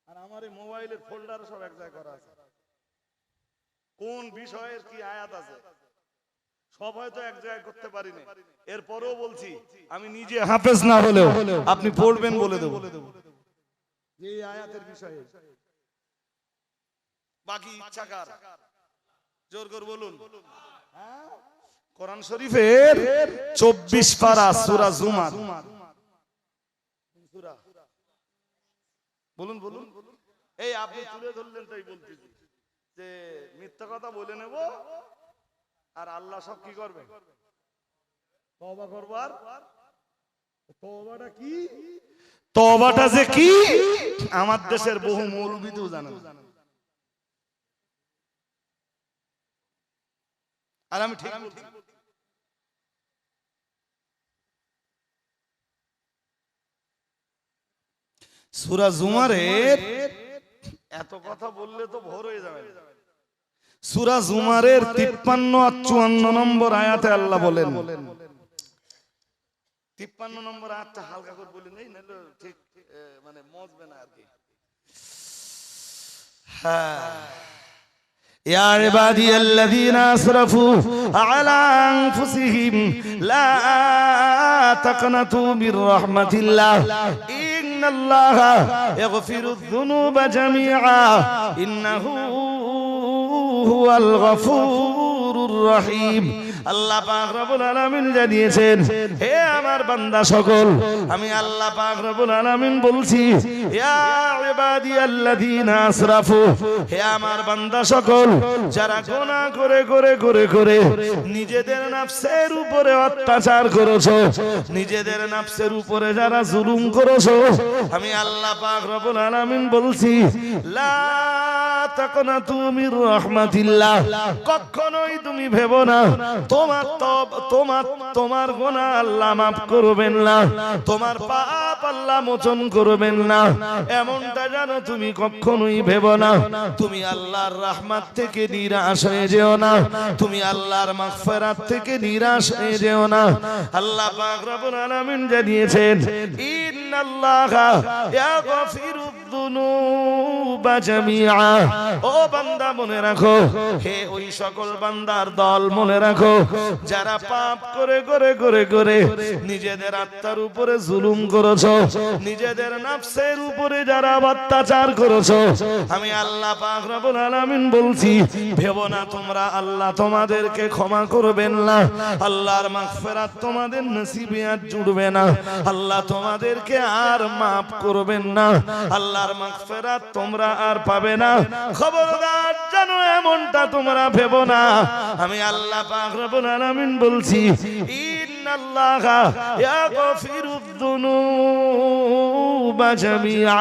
আর আমার এই মোবাইলের ফোল্ডারে সব এক জায়গায় করা আছে, কোন বিষয়ের কি আয়াত আছে সব হয়তো এক জায়গায় করতে পারিনি। এরপরেও বলছি, আমি নিজে হাফেজ না হলেও আপনি পড়বেন বলে দেব যে এই আয়াতের বিষয়ে। বাকি ইচ্ছাকার জোর করে বলুন। কোরআন শরীফের 24 পারা সূরা জুমার, বলুন বলুন। এই আপনি তুলে ধরলেন তাই বলতেছি যে মিথ্যা কথা বলে নেব আর আল্লাহ সব কি করবে? তওবা করবার। তওবাটা কি? তওবাটা যে কি আমার দেশের বহু মৌলবী তো জানে না। আর আমি ঠিক বলছি। সূরা জুমারের এত কথা বললে তো ভোর হয়ে যাবে। সূরা জুমারের 53 আর 54 নম্বর আয়াতে আল্লাহ বলেন, 53 নম্বর আয়াতটা হালকা করে বলে নেই, নাহলে ঠিক মানে মজবে না আর কি। হ্যাঁ, ইয়া ইবাদিয়াল্লাযীনা আসরাফু আলা আনফুসিহিম লা তাকনাতু মির রাহমাতিল্লাহ ইন্নাল্লাহা ইয়াগফিরুয যুনুবা জামিআ ইন্নাহু হুয়াল গফুরুর রহিম। আল্লাহ পাক রব্বুল আলামিন জানিয়েছেন, হে আমার বান্দা সকল, আমি আল্লাহ পাক রব্বুল আলামিন বলছি, ইয়া ইবাদিয়াল্লাযীনা আসরাফু, হে আমার বান্দা সকল, যারা গুনাহ করে করে করে করে নিজেদের নফসের উপরে অত্যাচার করেছো, নিজেদের নফসের উপরে যারা জুলুম করেছো, আমি আল্লাহ পাক রব্বুল আলামিন বলছি, লা তাকনাতু মির রাহমাতিল্লাহ, কখনোই তুমি ভেবো না তোমার গুনাহ আল্লাহ মাফ করবেন না, তোমার পাপ আল্লাহ মোচন করবেন না, এমনটা জানো তুমি কখনোই ভেবো না। তুমি আল্লাহর রহমত থেকে নিরাশ হয়ে যেও না, তুমি আল্লাহর মাগফিরাত থেকে নিরাশ হয়ে যেও না। আল্লাহ পাক রব্বুল আলামিন জানিয়েছেন, ইন্নাল্লাহা ইয়াগফিরুয যুনুবা জামিআ, ও বান্দা মনে রাখো, হে ওই সকল বান্দার দল মনে রাখো, যারা পাপ করে করে করে করে নিজেদের আত্মার উপরে জুলুম করেছো, নিজেদের নফসের উপরে যারা অত্যাচার করেছো, আমি আল্লাহ পাক রব্বুল আলামিন বলছি, ভেবো না তোমরা আল্লাহ তোমাদেরকে ক্ষমা করবেন না, আল্লাহর মাগফিরাত তোমাদের নসিবে আর জুড়বে না, আল্লাহ তোমাদেরকে আর মাফ করবেন না, আল্লাহর মাগফিরাত তোমরা আর পাবে না। খবরদার জানো এমনটা তোমরা ভেবো না। আমি আল্লাহ পাক রব্বুল আলামিন বলছি, ইন্নাল্লাহা ইয়াগফিরুয যুনুবা জামিআ,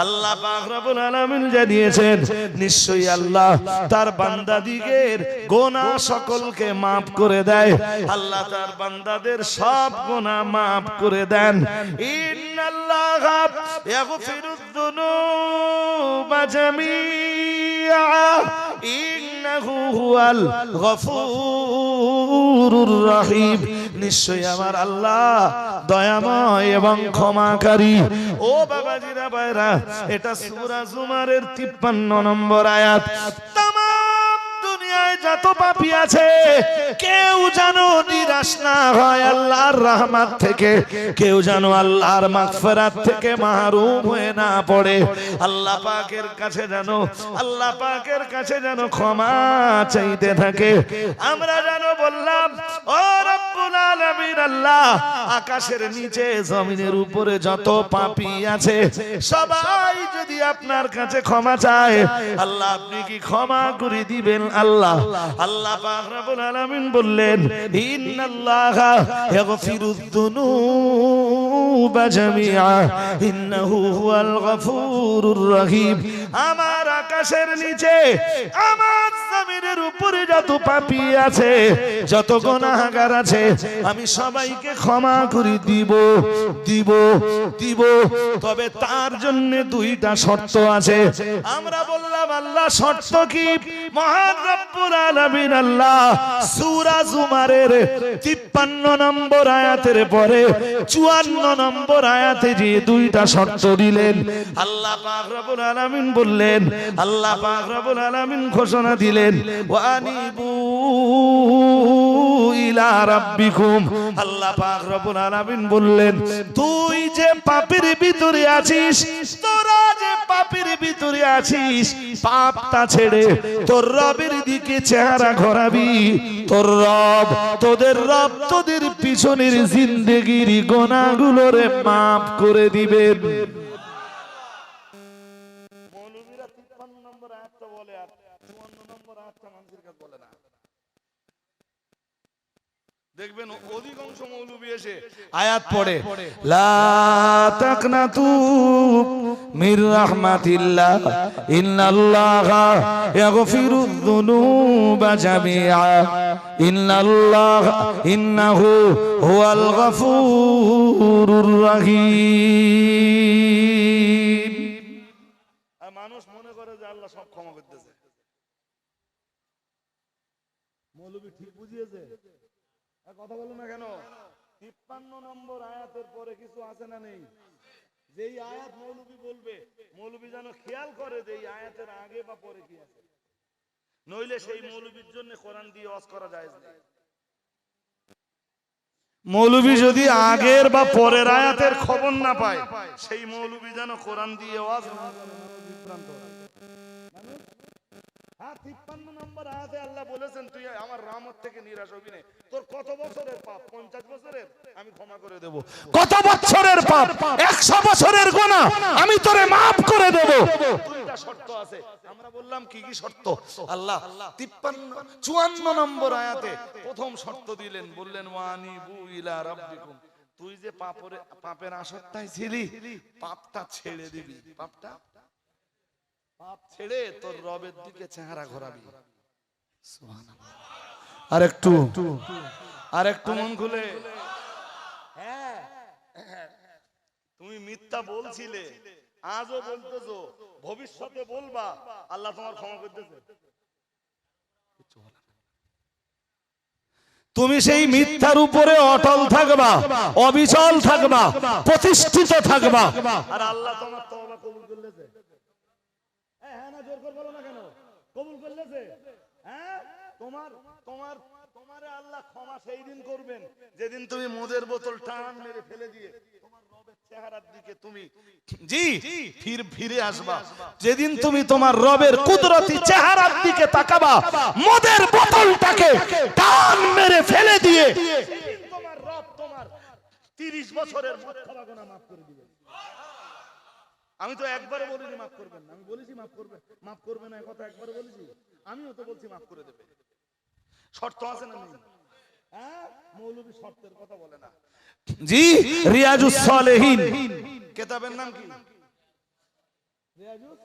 আল্লাহ পাক রব্বুল আলামিন জানিয়েছেন, নিশ্চয়ই আল্লাহ তার বান্দাদিগের গুনাহ সকলকে maaf করে দেয়, আল্লাহ তার বান্দাদের সব গুনাহ maaf করে দেন। ইন্নাল্লাহা ইয়াগফিরুয যুনুবা জামিআ ইন্নাহু হুয়াল গফুরুর রহিম, নিশ্চয়ই আমার আল্লাহ দয়াময় এবং ক্ষমাকারী। ও বাবাজিরা ভাইরা, এটা সূরা জুমারের 53 নম্বর আয়াত। যত পাপী আছে কেউ যেন নিরাশ না হয় আল্লাহর রহমত থেকে, কেউ যেন আল্লাহর মাগফিরাত থেকে মাহরুম হয়ে না পড়ে। আল্লাহ পাকের কাছে যেন ক্ষমা চাইতে থাকে। আমরা যেন বললাম, ও রব্বুল আলামিন আল্লাহ, আকাশের নিচে জমিনের উপরে যত পাপী আছে সবাই যদি আপনার কাছে ক্ষমা চায়, আল্লাহ আপনি কি ক্ষমা করে দিবেন? আল্লাহ পাক রব্বুল আলামিন বললেন, ইন্নাল্লাহা ইয়াগফিরুয যুনুবা জামিআ ইন্নাহু হুয়াল গফুরুর রহিম। আমার আকাশের নিচে, আমার জমিনের উপরে যত পাপী আছে, যত গুনাহগার আছে, আমি সবাইকে ক্ষমা করে দিব। তবে তার জন্য দুইটা শর্ত আছে। আমরা বললাম, আল্লাহ শর্ত কি? মহান রব্বুল আলামিন আল্লাহ সূরা জুমারের 53 নম্বর আয়াতের পরে 54 নম্বর আয়াতে যে দুইটা শর্ত দিলেন, আল্লাহ পাক রব্বুল আলামিন বললেন, আল্লাহ পাক রব্বুল আলামিন ঘোষণা দিলেন, ওয়ানিবু ইলা রাব্বিকুম। আল্লাহ পাক রব্বুল আলামিন বললেন, তুই যে পাপের ভিতরে আছিস, তোরা যে পাপের ভিতরে আছিস, পাপটা ছেড়ে তোর রবের দিকে চেহারা ঘোরাবি। তোদের রব তোদের পিছনের জিন্দেগির গুনাহগুলোরে মাফ করে দিবেন। মৌলভীরা 53 নম্বর আয়াতটা বলে আর 54 নম্বর আয়াতটা মানুষের কাছে বলে না। দেখবেন অধিকাংশ মৌলভী এসে আয়াত পড়ে, লা তাকনাতু মির রাহমাতিল্লাহ ইন্নাল্লাহা ইয়াগফিরুয যুনুবা জামিআ ইন্নাহু হুয়াল গফুরুর রহিম। মানুষ মনে করে যে আল্লাহ সব ক্ষমা করতেছে। মৌলভী ঠিক বুঝিয়েছে? কথা বলো না কেন? 53 নম্বর আয়াতের পরে কিছু আছে না নেই? যেই আয়াত মৌলভী বলবে, মৌলভী যেন খেয়াল করে যে এই আয়াতের আগে বা পরে কি আছে, নইলে সেই মৌলভীর জন্য কোরআন দিয়ে ওয়াজ করা যায় না। মৌলভী যদি আগের বা পরের আয়াতের খবর না পায়, সেই মৌলভী যেন কোরআন দিয়ে ওয়াজ বিভ্রান্ত। আর 53 নম্বর আয়াতে আল্লাহ বলেছেন তুই আমার রহমত থেকে নিরাশ হবি না। তোর কত বছরের পাপ? 50 বছরের, আমি ক্ষমা করে দেব। কত বছরের পাপ? 100 বছরের গুনাহ আমি তোরে maaf করে দেব। দুইটা শর্ত আছে। আমরা বললাম কি কি শর্ত? আল্লাহ 54 নম্বর আয়াতে প্রথম শর্ত দিলেন, বললেন ওয়ানিবু ইলা রাব্বিকুম। তুই যে পাপের আসক্তায় ছিলি, পাপটা ছেড়ে দিবি। পাপ ছেড়ে তোর রবের দিকে চেহারা ঘোরাবি। সুবহানাল্লাহ। আরেকটু মন খুলে। হ্যাঁ, তুমি মিথ্যা বলছিলে, আজও বলতেছো, ভবিষ্যতে বলবা, আল্লাহ তোমার ক্ষমা করতেছে। তুমি সেই মিথ্যার উপরে অটল থাকবা, অবিচল থাকবা, প্রতিষ্ঠিত থাকবা। আর আল্লাহ তোমার তওবা কবুল করলেছে। হ্যাঁ না, জোর করে বলো না কেন? কবুল করলেছে। হ্যাঁ, তোমারে আল্লাহ ক্ষমা সেই দিন করবেন যেদিন তুমি মদের বোতল টান মেরে ফেলে দিয়ে তোমার রবের চেহারার দিকে তুমি ফিরে আসবা। যেদিন তুমি তোমার রবের কুদরতি চেহারার দিকে তাকাবা, মদের বোতলটাকে টান মেরে ফেলে দিয়ে তোমার রব তোমার 30 বছরের মদ খাওয়া গুনাহ মাফ করে দিবেন। আমি তো একবারও বলিনি মাফ করবেন না, আমি বলেছি মাফ করবে না, কথা একবারও বলেছি। আমিও তো বলছি মাফ করে দেবে। শর্ত আছে না? হ্যাঁ, মৌলভী শর্তের কথা বলে না। জি, রিয়াজুস সালেহিন কিতাবের নাম কি? রিয়াজুস।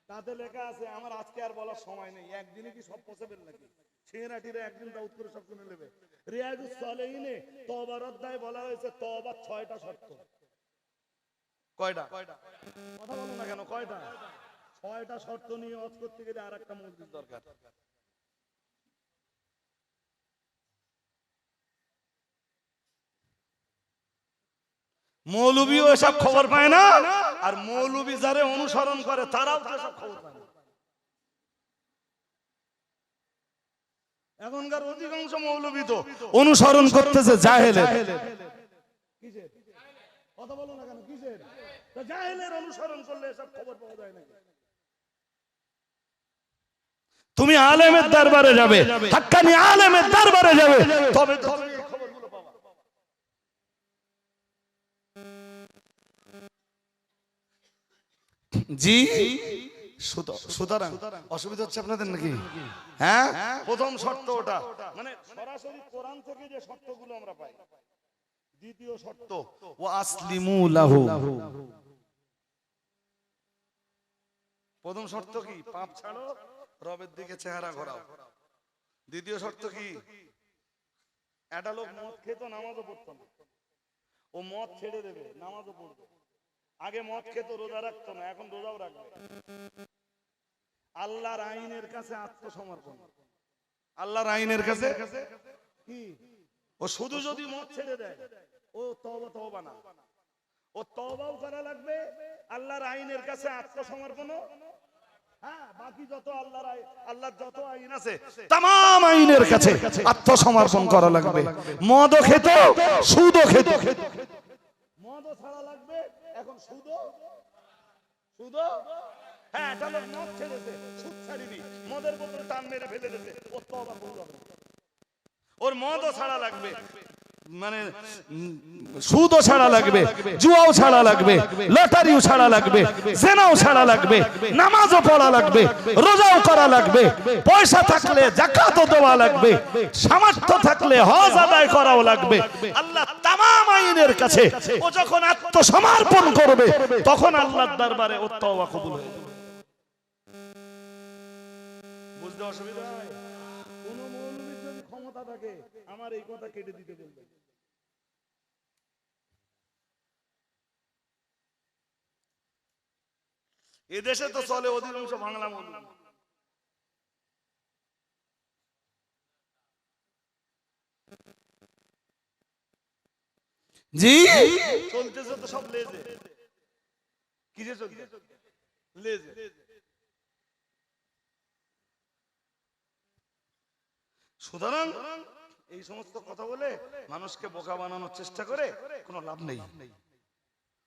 তাতে লেখা আছে, আমার আজকে আর বলার সময় নেই, একদিনে কি সব পসিবল নাকি? ছেনাটিরা একদিন দাউদ করে সব শুনে নেবে। রিয়াজুস সালেহিনে তওবার অধ্যায় বলা হয়েছে তওবার 6টা শর্ত। কয়টা? কথা বলো না কেন? কয়টা? 6টা শর্ত নিয়ে ওয়াজ করতে গেলে আরেকটা মজলিস দরকার। মৌলবীও এসব খবর পায় না, আর মৌলবী যারা অনুসরণ করে তারাও তো সব খবর পায় না। এখনকার অধিকাংশ মৌলবী তো অনুসরণ করতেছে জাহেলের। কিসের? কথা বলো না কেন? কিসের? জাহেলের অনুসরণ করলে এসব খবর পাওয়া যায় না। তুমি আলেমের দরবারে যাবে, হাক্কানি আলেমের দরবারে যাবে, তবে এই খবরগুলো পাবা। জি, সুতরাং অসুবিধা হচ্ছে আপনাদের নাকি? হ্যাঁ, প্রথম শর্ত ওটা, মানে সরাসরি কোরআন থেকে যে শর্তগুলো আমরা পাই। দ্বিতীয় শর্ত ওয়া আসলিমু লাহু। প্রথম শর্ত কি? পাপ ছাড়ো, রবের দিকে চেহারা ঘোরাও। দ্বিতীয় শর্ত কি? একটা লোক মদ খেত, নামাজও পড়তো না, ও মদ ছেড়ে দেবে, নামাজও পড়বে। আগে মদ খেত, রোজা রাখতো না, এখন রোজাও রাখবে। আল্লাহর আইনের কাছে আত্মসমর্পণ। আল্লাহর আইনের কাছে কি? ও শুধু যদি মদ ছেড়ে দেয়, ও তওবা না, ও তওবাও করা লাগবে, আল্লাহর আইনের কাছে আত্মসমর্পণও। হ্যাঁ, বাকি যত আল্লাহর যত আইন আছে তামাম আইনের কাছে আত্মসমর্পণ করা লাগবে। মদও খেত, সুদও খেত, মদও ছাড়া লাগবে, এখন সুদও। হ্যাঁ, এটা লোক মদ ছেড়েছে, সুদ ছাড়িনি, মদের বোতল টান মেরে ফেলে দিয়েছে, ও তওবা করবে, ওর মদও ছাড়া লাগবে, মানে সুদও ছাড়া লাগবে, জুয়াও ছাড়া লাগবে, লটারিও ছাড়া লাগবে, জেনাও ছাড়া লাগবে, নামাজও পড়া লাগবে, রোজাও করা লাগবে, পয়সা থাকলে যাকাতও দেওয়া লাগবে, সামর্থ্য থাকলে হজ আদায় করাও লাগবে। আল্লাহ তামাম আইনের কাছে ও যখন আত্মসমর্পণ করবে, তখন আল্লাহর দরবারে ওর তওবা কবুল হবে। বুঝতে অসুবিধা হয়? কোন মৌলবীর যদি ক্ষমতা থাকে, আমার এই কথা কেটে দিতে বলবে। এদেশে তো চলে অধিকাংশ বাংলা মৌলবী। জি, চলতেছে তো সব লেজে। কিসে চলছে? লেজে। সুতরাং এই সমস্ত কথা বলে মানুষকে বোকা বানানোর চেষ্টা করে কোনো লাভ নেই,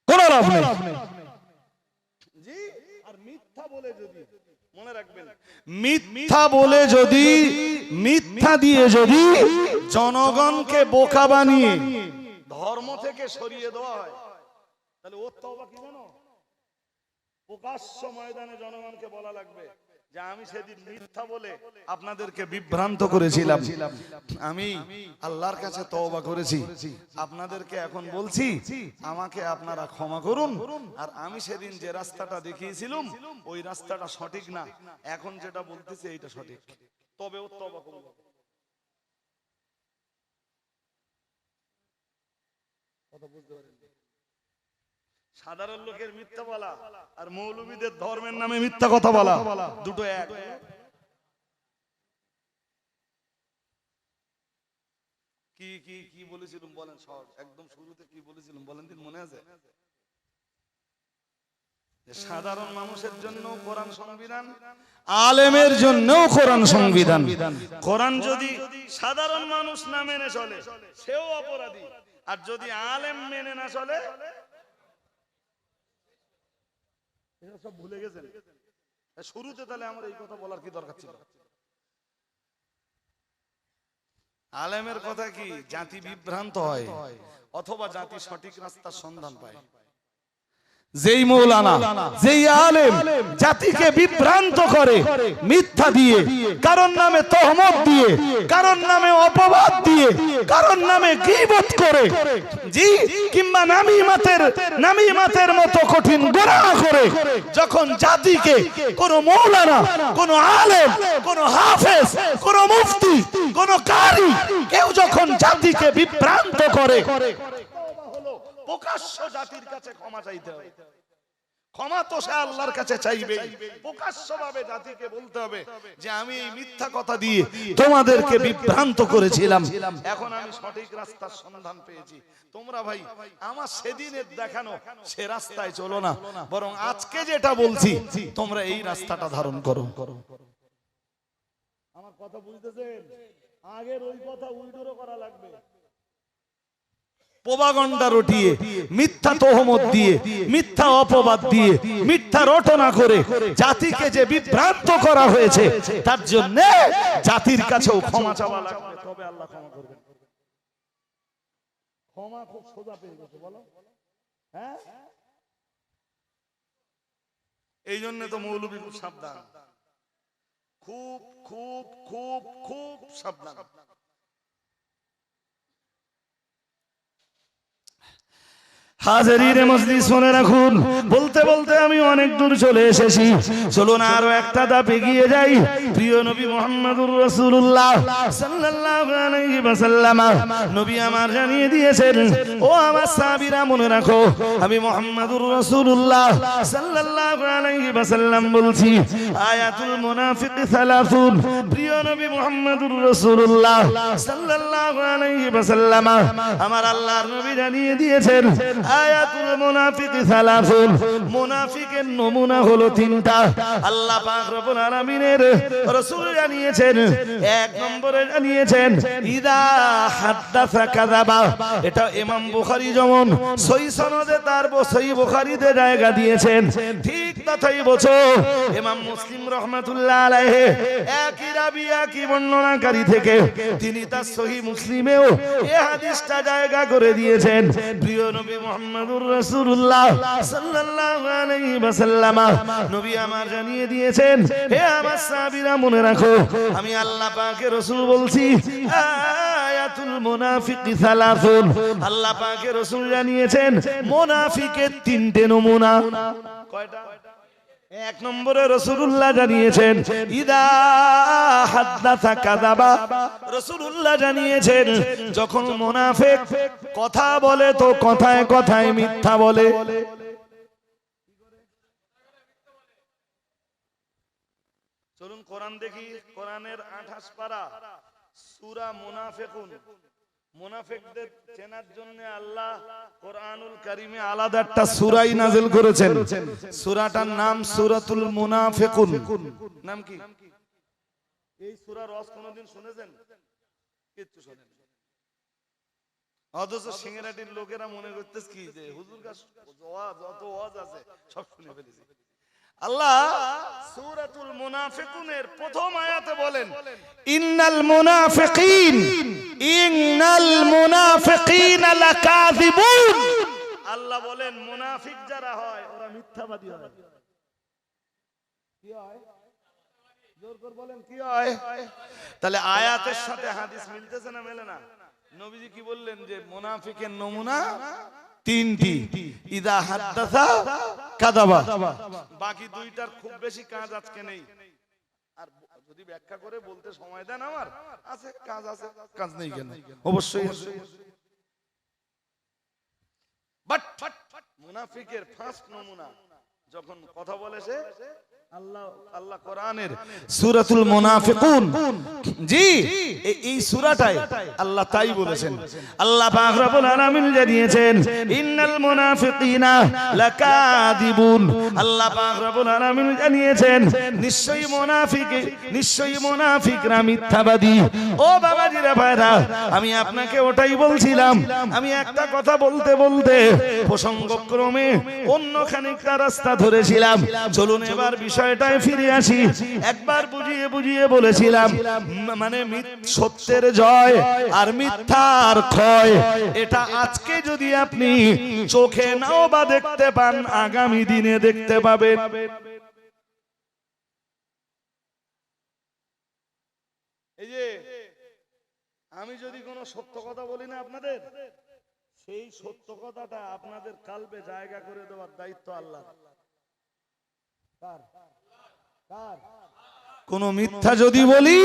কোনো লাভ নেই। জি, আর মিথ্যা বলে যদি, মনে রাখবেন, মিথ্যা বলে যদি, মিথ্যা দিয়ে যদি জনগণকে বোকা বানিয়ে ধর্ম থেকে সরিয়ে দেওয়া হয়, তাহলে ওর তওবা কি জানো? প্রকাশ্য ময়দানে জনগণকে বলা লাগবে যে আমি সেদিন মিথ্যা বলে আপনাদেরকে বিভ্রান্ত করেছিলাম, আমি আল্লাহর কাছে তওবা করেছি, আপনাদেরকে এখন বলছি আমাকে আপনারা ক্ষমা করুন, আর আমি সেদিন যে রাস্তাটা দেখিয়েছিলাম ওই রাস্তাটা সঠিক না, এখন যেটা বলতেছি এইটা সঠিক, তবে ও তওবা করবে। কথা বুঝতে পারেন? সাধারণ লোকের মিথ্যা বলা আর মৌলবীদের ধর্মের নামে মিথ্যা কথা বলা দুটো এক। কি কি কি বলেছিলাম বলেন, সব একদম শুরুতে কি বলেছিলাম বলেন, দিন মনে আছে? যে সাধারণ মানুষের জন্য কোরআন সংবিধান, আলেমের জন্যও কোরআন সংবিধান। কোরআন যদি সাধারণ মানুষ না মেনে চলে সেও অপরাধী, আর যদি আলেম মেনে না চলে, সব ভুলে গেছেন শুরুতে, তাহলে আমার এই কথা বলার কি দরকার ছিল? আলেমের কথা কি জাতি বিভ্রান্ত হয় অথবা জাতি সঠিক রাস্তার সন্ধান পায়। যেই মৌলানা, যেই আলেম জাতিকে বিভ্রান্ত করে মিথ্যা দিয়ে, কারণ নামে তহমত দিয়ে, কারণ নামে অপবাদ দিয়ে, কারণ নামে গীবত করে, জি, কিংবা নামিমাতের মতো কঠিন গুনাহ করে, যখন জাতিকে কোন মৌলানা, কোন আলেম, কোন হাফেজ, কোন মুফতি, কোন কারি, কেউ যখন জাতিকে বিভ্রান্ত করে, প্রকাশ্য জাতির কাছে ক্ষমা চাইতে হবে। ক্ষমা তো সে আল্লাহর কাছে চাইবে, প্রকাশ্যভাবে জাতিকে বলতে হবে যে আমি এই মিথ্যা কথা দিয়ে তোমাদেরকে বিভ্রান্ত করেছিলাম, এখন আমি সঠিক রাস্তার সন্ধান পেয়েছি। তোমরা ভাই আমার সেদিনের দেখানো সে রাস্তায় চলো না, বরং আজকে যেটা বলছি তোমরা এই রাস্তাটা ধারণ করো। আমার কথা বুঝতেছেন? আগের ওই কথা উল্টো করা লাগবে, প্রোপাগান্ডা রটিয়ে, মিথ্যা তহমত দিয়ে, মিথ্যা অপবাদ দিয়ে, মিথ্যা রটনা করে জাতিকে যে বিভ্রান্ত করা হয়েছে, তার জন্য জাতির কাছেও ক্ষমা চাওয়া লাগবে, তবে আল্লাহ ক্ষমা করবেন। ক্ষমা খুব সোজা পেয়ে গেছে, বলো হ্যাঁ? এই জন্য তো মৌলবী খুব সাবধান, খুব খুব খুব খুব সাবধান। হাজারিরে মজলিস শুনে রাখুন, বলতে বলতে আমি অনেক দূর চলে এসেছি, চলুন আরো একটা ধাপ এগিয়ে যাই। প্রিয় নবী মুহাম্মদুর রাসূলুল্লাহ সাল্লাল্লাহু আলাইহি ওয়াসাল্লাম নবী আমার জানিয়ে দিয়েছেন, ও আমার সাহাবীরা মনে রাখো, আমি মুহাম্মদুর রাসূলুল্লাহ সাল্লাল্লাহু আলাইহি ওয়াসাল্লাম বলছি, আয়াতুল মুনাফিক সালাসুন। প্রিয় নবী মুহাম্মদুর রাসূলুল্লাহ সাল্লাল্লাহু আলাইহি ওয়াসাল্লাম আমার আল্লাহর নবী জানিয়ে দিয়েছেন, আয়াতুল মুনাফিক সালাসুন, মুনাফিকের নমুনা হলো তিনটা। আল্লাহ পাক রব্বুল আলামিনের রাসূল জানিয়েছেন, এক নম্বরে জানিয়েছেন ইদা হাদাসা কাযাবা। এটা ইমাম বুখারী যেমন সহিহ সনদে তার সহিহ বুখারীতে জায়গা দিয়েছেন, ঠিক তথাই বছর ইমাম মুসলিম রাহমাতুল্লাহ আলাইহি একই রাবী একই বর্ণনাকারী থেকে তিনি তার সহিহ মুসলিমেও এই হাদিসটা জায়গা করে দিয়েছেন। প্রিয় নবী মুহাম্মদুর রাসূলুল্লাহ সাল্লাল্লাহু আলাইহি ওয়াসাল্লাম নবী আমার জানিয়ে দিয়েছেন, হে আমার সাহাবীরা মনে রাখো, আমি আল্লাহ পাকের রাসূল বলছি, আয়াতুল মুনাফিকি সালাসুন। আল্লাহ পাকের রাসূল জানিয়েছেন মুনাফিকের তিনটে নমুনা। কয়টা? এক নম্বরে রাসূলুল্লাহ জানিয়েছেন ইদা হাদাসা কাযাবা। রাসূলুল্লাহ জানিয়েছেন যখন মুনাফিক কথা বলে তো কথায় কথায় মিথ্যা বলে। চলুন কোরআন দেখি, কোরআনের 28 পারা সূরা মুনাফিকুন। মুনাফিকদের চেনার জন্য আল্লাহ কোরআনুল কারীমে আলাদা একটা সূরাই নাযিল করেছেন। সূরাটার নাম সূরাতুল মুনাফিকুন। নাম কি? এই সূরার ওয়াজ কোনদিন শুনেছেন? কিচ্ছু শুনেন। অথচ সিংহাটির লোকেরা মনে করতেছে কি যে হুজুর কাছে ওয়াজ, যত ওয়াজ আছে সব শুনে ফেলেছি। আল্লাহ সূরাতুল মুনাফিকুনের প্রথম আয়াতে বলেন ইন্নাল মুনাফিকিনা লাকাযিবুন। আল্লাহ বলেন মুনাফিক যারা হয় ওরা মিথ্যাবাদী হয়। কি হয়? জোর করে বলেন কি হয়? তাহলে আয়াতের সাথে হাদিস মিলতেছে না মেলে না? নবীজি কি বললেন যে মুনাফিকের নমুনা তিনটি, ইদা হাদ্দাসা কাযাবা। বাকি দুইটার খুব বেশি কাজ আজকে নেই, আর যদি ব্যাখ্যা করে বলতে সময় দেন আমার আছে কাজ, আছে কাজ নেই কেন? অবশ্যই আছে। বাট মুনাফিকের ফার্স্ট নমুনা যখন কথা বলে সে আল্লাহ কোরআনের সূরাতুল মুনাফিকুন, জি এই সূরাটায় আল্লাহ তাই বলেছেন। আল্লাহ পাক রব্বুল আলামিন জানিয়েছেন ইন্নাল মুনাফিকিনা লাকাযিবুন। আল্লাহ পাক রব্বুল আলামিন জানিয়েছেন নিশ্চয়ই মুনাফিকরা মিথ্যাবাদী। ও বাবাজিরা ভাইরা, আমি আপনাকে ওটাই বলছিলাম। আমি একটা কথা বলতে বলতে প্রসঙ্গক্রমে অন্য খানিকটা রাস্তা ধরেছিলাম। চলুন এবার বিষয়টায় ফিরে আসি। একবার বুঝিয়ে বুঝিয়ে বলেছিলাম মানে সত্যের জয় আর মিথ্যার ক্ষয়, এটা আজকে যদি আপনি চোখে নাও বা দেখতে পান, আগামী দিনে দেখতে পাবেন। এই যে আমি যদি কোনো সত্য কথা বলি না আপনাদের, সেই সত্য কথাটা আপনাদের কালবে জায়গা করে দেওয়ার দায়িত্ব আল্লাহ। কোন মিথ্যা যদি বলি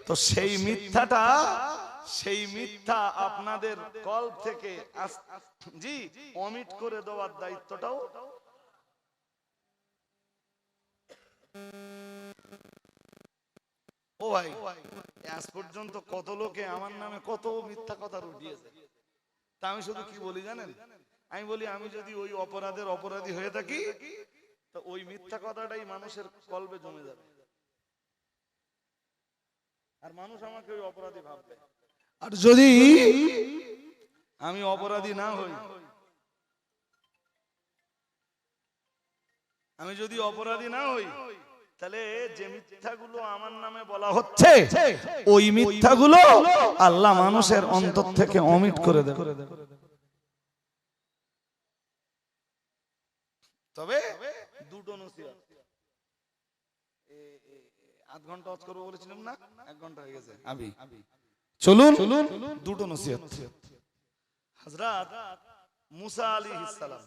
তো সেই মিথ্যা আপনাদের কল্প থেকে জি অমিট করে দেওয়ার দায়িত্বটাও। ও ভাই, আজ পর্যন্ত কত লোকে আমার নামে কত মিথ্যা কথা রটিয়েছে। তা আমি শুধু কি বলি জানেন? আমি বলি আমি যদি ওই অপরাধের অপরাধী হয়ে থাকি, তো ওই মিথ্যা কথাটাই মানুষের কলবে জমে যাবে, আর মানুষ আমাকে ওই অপরাধী ভাববে। আর যদি আমি অপরাধী না হই, আমি যদি অপরাধী না হই, তাহলে যে মিথ্যাগুলো আমার নামে বলা হচ্ছে ওই মিথ্যাগুলো আল্লাহ মানুষের অন্তর থেকে অমিট করে দেবে। তবে দুটো নসিহত, আধ ঘন্টা ওয়াজ করবো বলেছিলাম না, 1 ঘন্টা হয়ে গেছে। চলুন দুটো নসিহত। হযরত মুসা আলাইহিস সালাম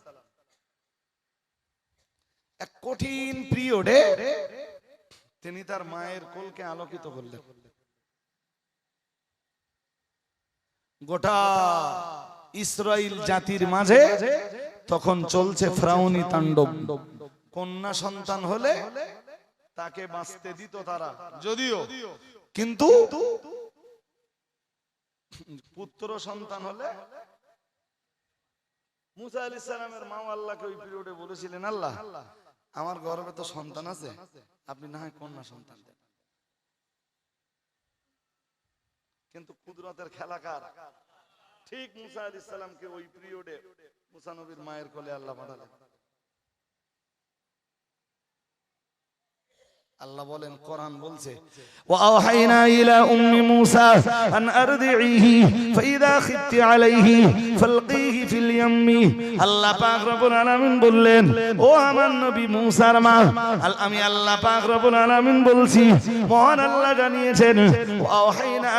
এক কঠিন পিরিয়ডে তিনি তার মায়ের কোলকে আলোকিত করলেন। গোটা ইসরাইল জাতির মাঝে তখন চলছে ফ্রাউনি তাণ্ডব। কন্যা সন্তান হলে তাকে বাঁচতে দিত তারা, যদিও কিন্তু পুত্র সন্তান হলে মুসা আলাইহিস সালামের মা আল্লাহকে ওই পিরিয়ডে বলেছিলেন, আল্লাহ আমার গর্ভে তো সন্তান আছে, আপনি না হয় কন্যা সন্তান দেন। কিন্তু কুদরতের খেলাকার ঠিক মুসা আলাইহিস সালামকে ওই পিরিয়ডে মুসা নবীর মায়ের কোলে আল্লাহ পাঠালেন। আল্লাহ বলেন, কোরআন বলছে وأوحينا إلى أم موسى أن أرضعيه فإذا خفت عليه فالقيه في اليم। আল্লাহ পাক রব্বুল আলামিন বললেন, ও আমার নবী মুসার মা, আমি আল্লাহ পাক রব্বুল আলামিন বলছি, মহান আল্লাহ জানিয়েছেন وأوحينا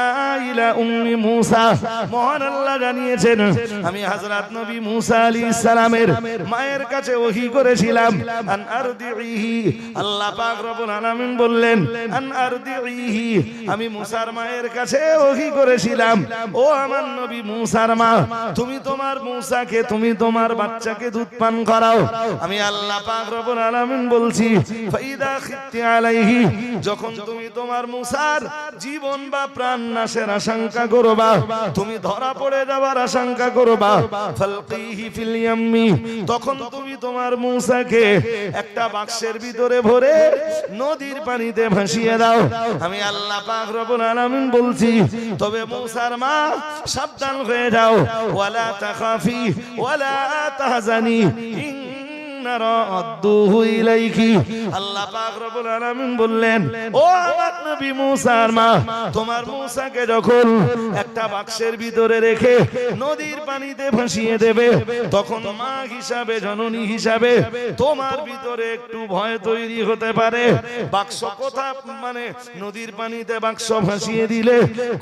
إلى أم موسى, মহান আল্লাহ জানিয়েছেন আমি হযরত নবী মুসা আলাইহিস সালামের মায়ের কাছে ওহী করেছিলাম আন আরদিহি। আল্লাহ পাক রব্বুল আলামিন বললেন আন আরদিহি, আমি মুসার মায়ের কাছে ওহী করেছিলাম, ও আমার নবী মুসার মা, তুমি তোমার মুসাকে, তুমি তোমার বাচ্চাকে দুধ পান করাও। আমি আল্লাহ পাক রব্বুল আলামিন বলছি ফাইদা খিফতি আলাইহি, যখন তুমি তোমার মুসার জীবন বা প্রাণ নাশের আশঙ্কা করবা, তুমি ধরা পড়ে যাবার আশঙ্কা করবা, ফালকিহি ফিল ইয়াম্মি, তখন তুমি তোমার মুসাকে একটা বাক্সের ভিতরে ভরে নদীর পানিতে ভাসিয়ে দাও। আমি আল্লাহ পাক রব্বুল আলামিন বলছি, তবে মুসার মা সাবধান হয়ে যাও, ওয়ালা তাখাফি ওয়ালা তাহজানি রাদ্দুহু ইলাইকি, আল্লাহ পাক রব্বুল আলামিন বললেন, ও আমার নবী মুসার মা, তোমার মুসাকে যখন একটা বাক্সের ভিতরে রেখে নদীর পানিতে ভাসিয়ে দেবে, তখন মা হিসাবে, জননী হিসাবে তোমার ভিতরে একটু ভয় তৈরি হতে পারে। বাক্স কোথা, মানে নদীর পানিতে বাক্স ভাসিয়ে দিলে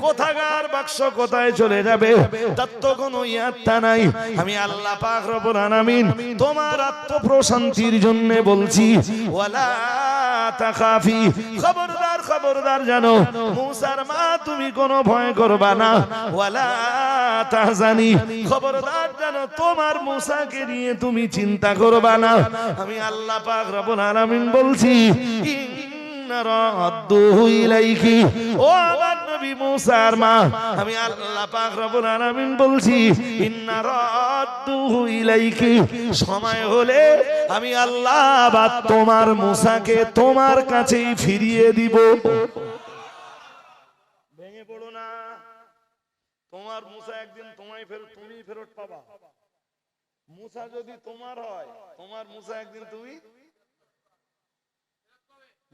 কোথাকার বাক্স কোথায় চলে যাবে তার তো কোনো ইয়াত্তা নাই। আমি আল্লাহ পাক রব্বুল আলামিন তোমার আত্মপ্রশান্তির জন্য বলছি, ওয়ালা তাখাফি, খবরদার খবরদার জানো মুসার মা তুমি কোনো ভয় করবা না। ওয়ালা তাহজানি, খবরদার জানো তোমার মুসাকে নিয়ে তুমি চিন্তা করবা না। আমি আল্লাহ পাক রব্বুল আলামিন বলছি, ইন্না রাদ্দুহু ইলাইকি, ও আমার নবী মুসার মা, আমি আল্লাহ পাক রব্বুল আলামিন বলছি, ইন্না রাদ্দুহু ইলাইকি, সময় হলে আমি আল্লাহ আবার তোমার মুসাকে তোমার কাছেই ফিরিয়ে দিব। ভেঙে পড়ো না, তোমার মুসা একদিন তুমি ফেরত পাবা। মুসা যদি তোমার হয়, তোমার মুসা একদিন তুমি,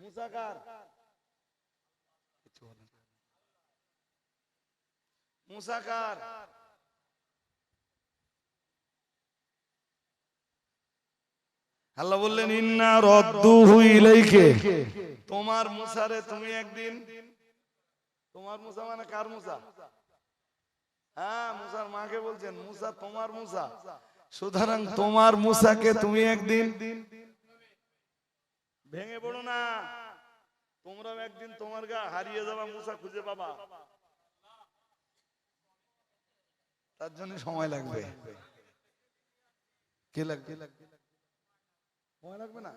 মুসা কার? মুসা কার? আল্লাহ বললেন, ইন্না রাদ্দুহু ইলাইকা, তোমার মুসারে তুমি একদিন, তোমার মুসা মানে কার মুসা? হ্যাঁ, মুসার মাকে বলছেন, মুসা তোমার মুসা, সুতরাং তোমার মুসাকে তুমি একদিন, ভেঙে পড়ো না, তোমরাও একদিন তোমার গা হারিয়ে যাবা, মুসা খুঁজে পাবা, তার জন্য সময় লাগবে। কে লাগবে? সময় লাগবে না?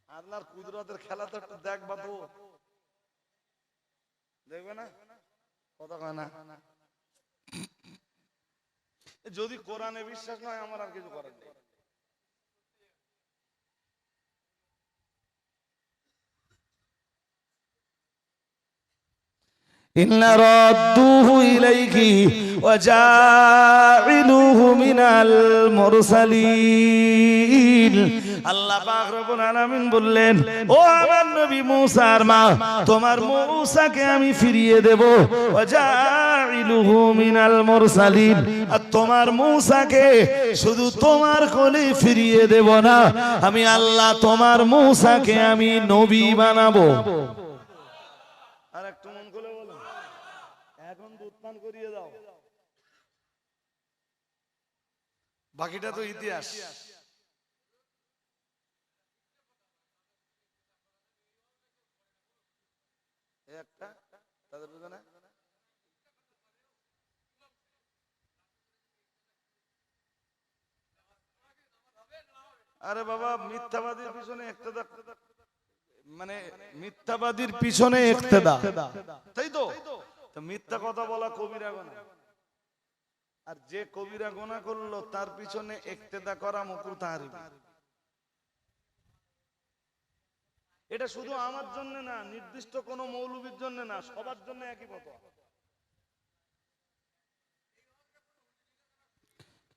আল্লাহর কুদরতের খেলা তো একটু দেখবা, তো দেখবে না? কথা কয় না? যদি কোরআনে বিশ্বাস নয়, আমার আর কিছু করার নেই। ইন্না রাদ্দুহু ইলাইকি ওয়া জাইলুহু মিনাল মুরসালিন, আল্লাহ পাক রব্বুল আলামিন বললেন, ও আমার নবী মুসার মা, তোমার মুসাকে আমি ফিরিয়ে দেব, ওয়া জাইলুহু মিনাল মুরসালিন, আর তোমার মুসাকে শুধু তোমার কোলে ফিরিয়ে দেব না, আমি আল্লাহ তোমার মুসাকে আমি নবী বানাবো। আর একটু মন খুলে বলো, এখন দুধ পান করিয়ে দাও, বাকিটা তো ইতিহাস। একটা তাদের বুঝে না, আরে বাবা, মিথ্যাবাদীর পিছনে ইক্তেদা, মানে মিথ্যাবাদীর পিছনে ইক্তেদা, তাই তো? মিথ্যা কথা বলা কবিরা গুনাহ, আর যে কবিরা গুনাহ করলো তার পিছনে ইক্তেদা করা মাকরুহ তাহরিম। এটা শুধু আমার জন্য না, নির্দিষ্ট কোন মৌলবীর জন্য না, সবার জন্য একই কথা।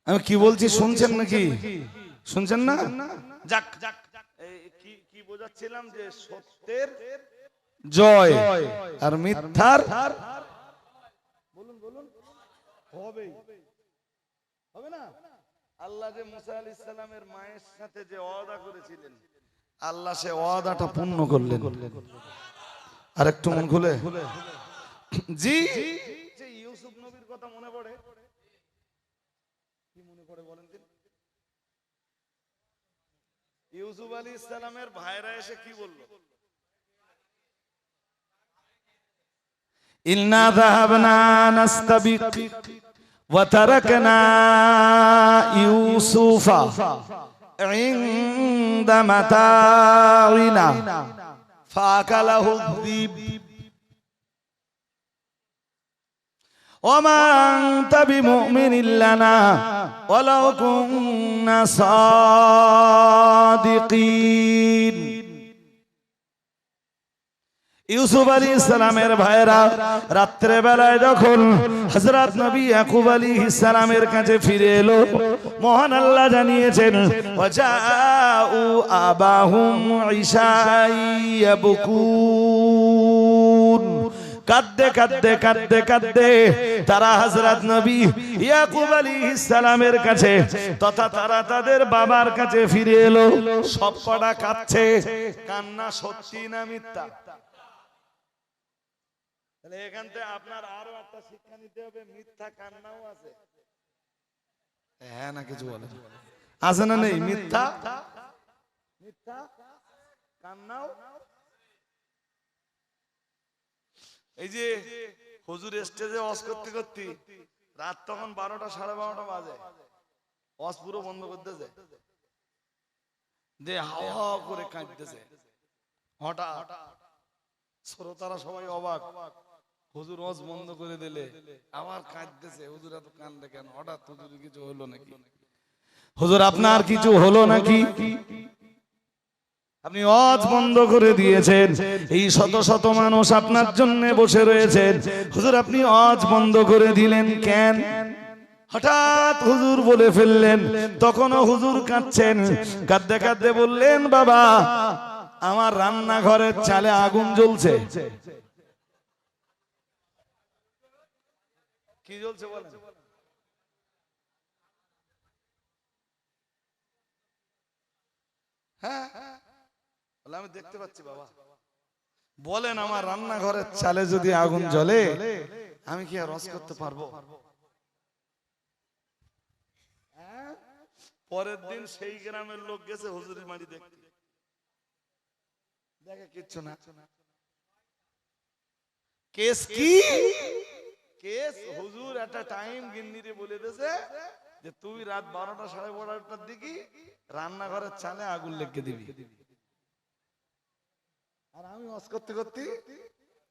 আমি কি বলছি শুনছেন নাকি? শুনছেন না? যাক, কি বোঝাচ্ছিলাম, যে সত্যের জয় আর মিথ্যার, বলুন বলুন, হবে হবে না? আল্লাহ যে মুসা আলাইহিস সালামের মায়ের সাথে যে ওয়াদা করেছিলেন, আল্লাহ সে ওয়াদাটা পূর্ণ করলেন। আর একটু মন খুলে, জি, যে ইউসুফ নবীর কথা মনে পড়ে, কি মনে পড়ে বলেন দিন? ইউসুফ আলাইহিস সালামের ভাইরা এসে কি বললো? ইন্না যাহাবনা নাস্তাবিক ওয়া তারাকনা ইউসুফা ইনদা মাতাইনা ফাকালাহু যিব ওয়া মা আনতা বিমুমিনিন লানা ওয়ালাউ কুননা সাদিকিন ইউসুফ আলাইহিস সালামের ভাইরা রাত্রে বেলায় যখন হযরত নবী ইয়াকুব আলাইহিস সালামের কাছে ফিরে এলো, মহান আল্লাহ জানিয়েছেন ওয়াজাউ আবাহুম ইশাই ইয়াবকুন, কাঁদতে কাঁদতে কাঁদতে কাঁদতে তারা হযরত নবী ইয়াকুব আলাইহিস সালামের কাছে তথা তারা তাদের বাবার কাছে ফিরে এলো। সব কটা কাঁদছে, কান্না সত্যি না মিথ্যা? তাহলে এখান থেকে আপনার আরো একটা শিক্ষা নিতে হবে, মিথ্যা কান্নাও আছে। হ্যাঁ না কিছু বলে আছে না নেই? মিথ্যা মিথ্যা কান্নাও। এই যে হুজুর স্টেজে ওয়াজ করতে করতে রাত তখন 12টা 12:30 বাজে, ওয়াজ পুরো বন্ধ করতেছে, যে হাওয়া করে কাঁদতেছে। হঠাৎ শ্রোতারা সবাই অবাক, হুজুর ওয়াজ বন্ধ করে দিলে আবার কাঁদতেছে, হুজুর এত কান্দে কেন? হঠাৎ হুজুর কিছু হলো নাকি? হুজুর আপনার কিছু হলো নাকি? আপনি ওয়াজ বন্ধ করে দিয়েছেন, এই শত শত মানুষ আপনার জন্য বসে রয়েছেন, হুজুর আপনি ওয়াজ বন্ধ করে দিলেন কেন? হঠাৎ হুজুর বলে ফেললেন, তখনও হুজুর কাঁদছেন, কাঁদতে কাঁদতে বললেন বাবা আমার রান্নাঘরের চালে আগুন জ্বলছে। কি জ্বলছে বলেন? হ্যাঁ আমি দেখতে পাচ্ছি বাবা। বলেন আমার রান্নাঘরের চালে যদি আগুন জ্বলে আমি কি আর রস করতে পারবো? পরের দিন সেই গ্রামের লোক গেছে হুজুরের বাড়ি দেখতে, দেখে কিচ্ছু না। কেস কি? কেস হুজুর একটা টাইম গিন্নিরে বলে দিয়েছে যে তুই রাত 12টা 12:30টার দিকে রান্নাঘরের চালে আগুন লেগে দিবি। আর আমি ওয়াজ করতে করতে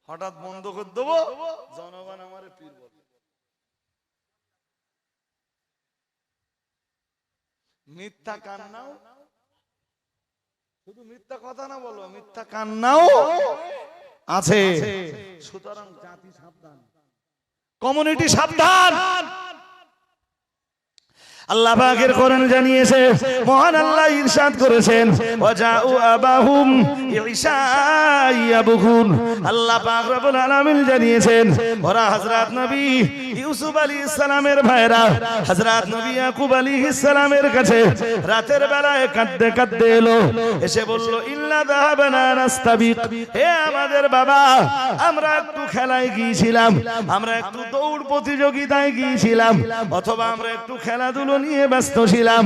হঠাৎ বন্ধ করে দেবো, জনগণ আমারে পীর বলবে। মিথ্যা কান্নাও, শুধু মিথ্যা কথা না বলো, মিথ্যা কান্নাও আছে। সুতরাং জাতি সাবধান, কমিউনিটি সাবধান। আল্লাহ পাকের কোরআন জানিয়েছে, মহান আল্লাহ ইরশাদ করেছেন ওয়াজাউ আবাহুম ইশাই ইয়াবকুন। আল্লাহ পাক রব্বুল আলামিন জানিয়েছেন ওরা হযরত নবী ইউসুফ আলাইহিস সালামের ভাইরা হযরত নবী ইয়াকুব আলাইহিস সালামের কাছে রাতের বেলায় কাঁদতে কাঁদতে এলো, এসে বলল ইল্লা যাহাবানা নাস্তাবিক, হে আমাদের বাবা আমরা একটু খেলায় গিয়েছিলাম, আমরা একটু দৌড় প্রতিযোগিতায় গিয়েছিলাম, অথবা আমরা একটু খেলাধুলো নিয়ে ব্যস্ত ছিলাম।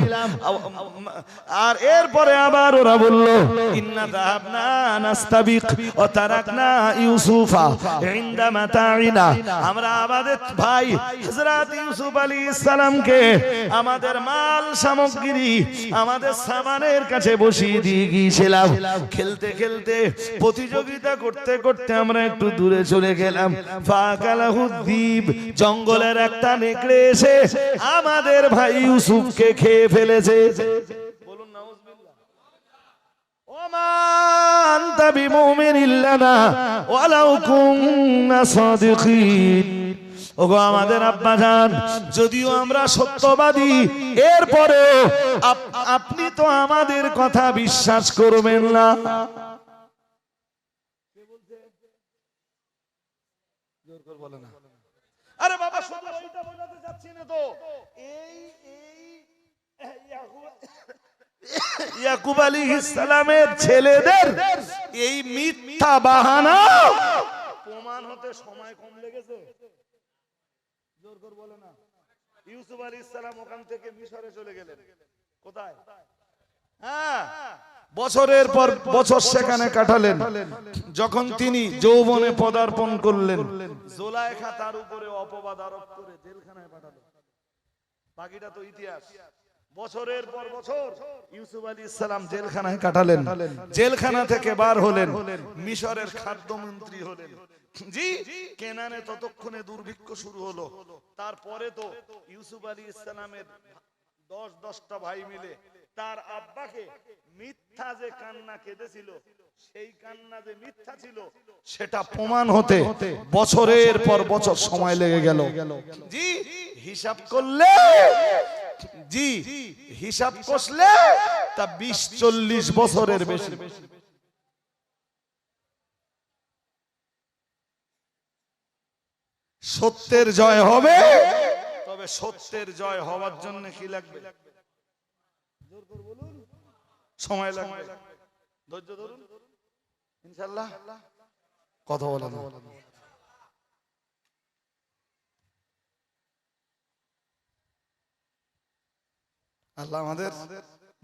আর এরপরে আবার ওরা বলল ইন্না যাহাবনা নাস্তাবিক ওয়া তারাকনা ইউসুফা ইনদা মাতাইনা, আমরা আমাদের ভাই হযরত ইউসুফ আলাইহিস সালামকে আমাদের মাল সামগ্রী আমাদের সামানের কাছে বসিয়ে দিয়ে গিয়েছিলাম। খেলতে খেলতে প্রতিযোগিতা করতে করতে আমরা একটু দূরে চলে গেলাম, ফাকালাহুদ্দীব, জঙ্গলের একটা নেকড়ে এসে আমাদের ভাই ইউসুফকে খেয়ে ফেলেছে। বলুন নাউজুবিল্লাহ। ওমা আনতা বিমুমিনিন লানা ওয়ালাউ কুননা সাদিকিন, ওগো আমাদের আব্বা জান, যদিও আমরা সত্যবাদী এরপরে আপনি তো আমাদের কথা বিশ্বাস করবেন না। আরে বাবা শুধু ওইটা বোঝাতে যাচ্ছি না তো, এই ইয়াকুব আলাইহিস সালামের ছেলেদের এই মিথ্যা বাহানা প্রমাণ হতে সময় কম লেগেছে। জোর করে বলে না। ইউসুফ আলাইহিস সালাম ওখান থেকে মিশরে চলে গেলেন। কোথায়? হ্যাঁ, বছরের পর বছর সেখানে কাটালেন। যখন তিনি যৌবনে পদার্পণ করলেন, জুলাইখা তার উপরে অপবাদ আরোপ করে জেলখানায় পাঠালো। বাকিটা তো ইতিহাস। বছরের পর বছর ইউসুফ আলাইহিস সালাম জেলখানায় কাটালেন, জেলখানা থেকে বার হলেন, মিশরের খাদ্যমন্ত্রী হলেন। জি, কেনানে ততক্ষণে দুর্ভিক্ষ শুরু হলো। তারপরে তো ইউসুফ আলাইহিস সালামের 10টা ভাই মিলে তার আব্বাকে মিথ্যা মিথ্যা যে কান্না কেঁদেছিল সেই কান্না যে মিথ্যা ছিল সেটা প্রমাণ হতে বছরের পর বছর সময় লেগে গেল। জি হিসাব করলে, জি হিসাব কষলে তা 20-40 বছরের বেশি। সত্যের জয় হবে, তবে সত্যের জয় হওয়ার জন্য কি লাগবে? সময় লাগবে, ধৈর্য ধরুন, ইনশাআল্লাহ। কথা বলেন। আল্লাহ আমাদের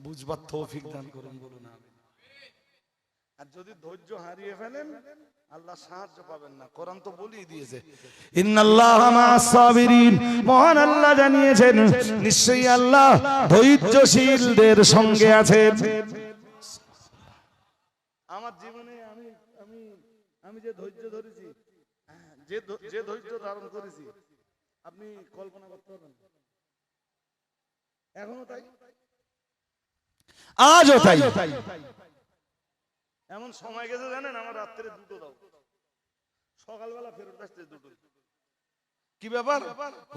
বুঝবার তৌফিক দান করুন, বলুন আমিন। আর যদি ধৈর্য হারিয়ে ফেলেন আল্লাহ সাহায্য পাবেন না। কোরআন তো বলেই দিয়েছে, ইন্নাল্লাহা মা'আস সাবিরিন। মহান আল্লাহ জানিয়েছেন নিশ্চয়ই আল্লাহ ধৈর্যশীলদের সঙ্গে আছেন। আমার জীবনে আমি যে ধৈর্য ধরেছি, যে ধৈর্য ধারণ করেছি, আপনি কল্পনা করতে পারবেন? এখনো তাই, আজও তাই। এমন সময় গেছে জানেন, আমার রাত্রে দুটো দাও, সকালবেলা ফেরত আসতে দুটো। কি ব্যাপার?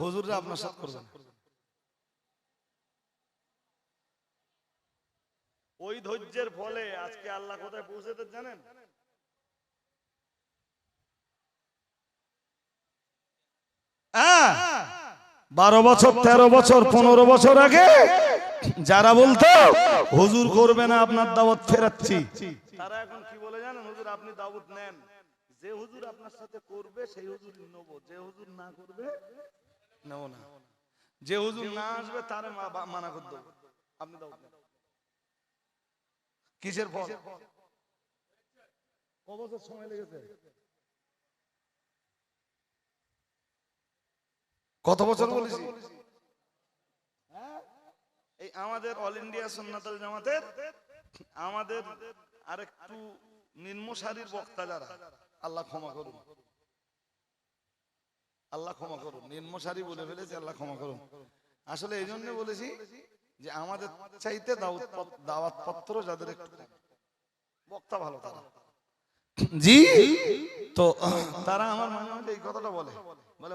হুজুররা আপনার সাথে করবেন। ওই ধৈর্যের ফলে আজকে আল্লাহ কোথায় পৌঁছেতে জানেন? 12 বছর, 13 বছর, 15 বছর আগে যারা বলতো হুজুর করবে না আপনার দাওয়াত ফেরাচ্ছি, তারা এখন কি বলে জানেন? হুজুর আপনি দাওয়াত নেন, যে হুজুর আপনার সাথে করবে সেই হুজুর নেব, যে হুজুর না করবে নেব না, যে হুজুর না আসবে তারে মানা করে দেবো, আপনি দাওয়াত নেন। কিসের ফল? ক বছর সময় লেগেছে? কত বছর বলেছি? এই আমাদের অল ইন্ডিয়া সুন্নাতুল জামাতের আমাদের আরেকটু নিম্নসারির বক্তা যারা, আল্লাহ ক্ষমা করুন, আল্লাহ ক্ষমা করুন, নিম্নসারি বলে ফেলেছি, আল্লাহ ক্ষমা করুন। আসলে এই জন্য বলেছি যে আমাদের চাইতে দাওয়াত পত্র যাদের একটু বক্তা ভালো তারা, জি তো তারা আমার মাঝে মাঝে এই কথাটা বলে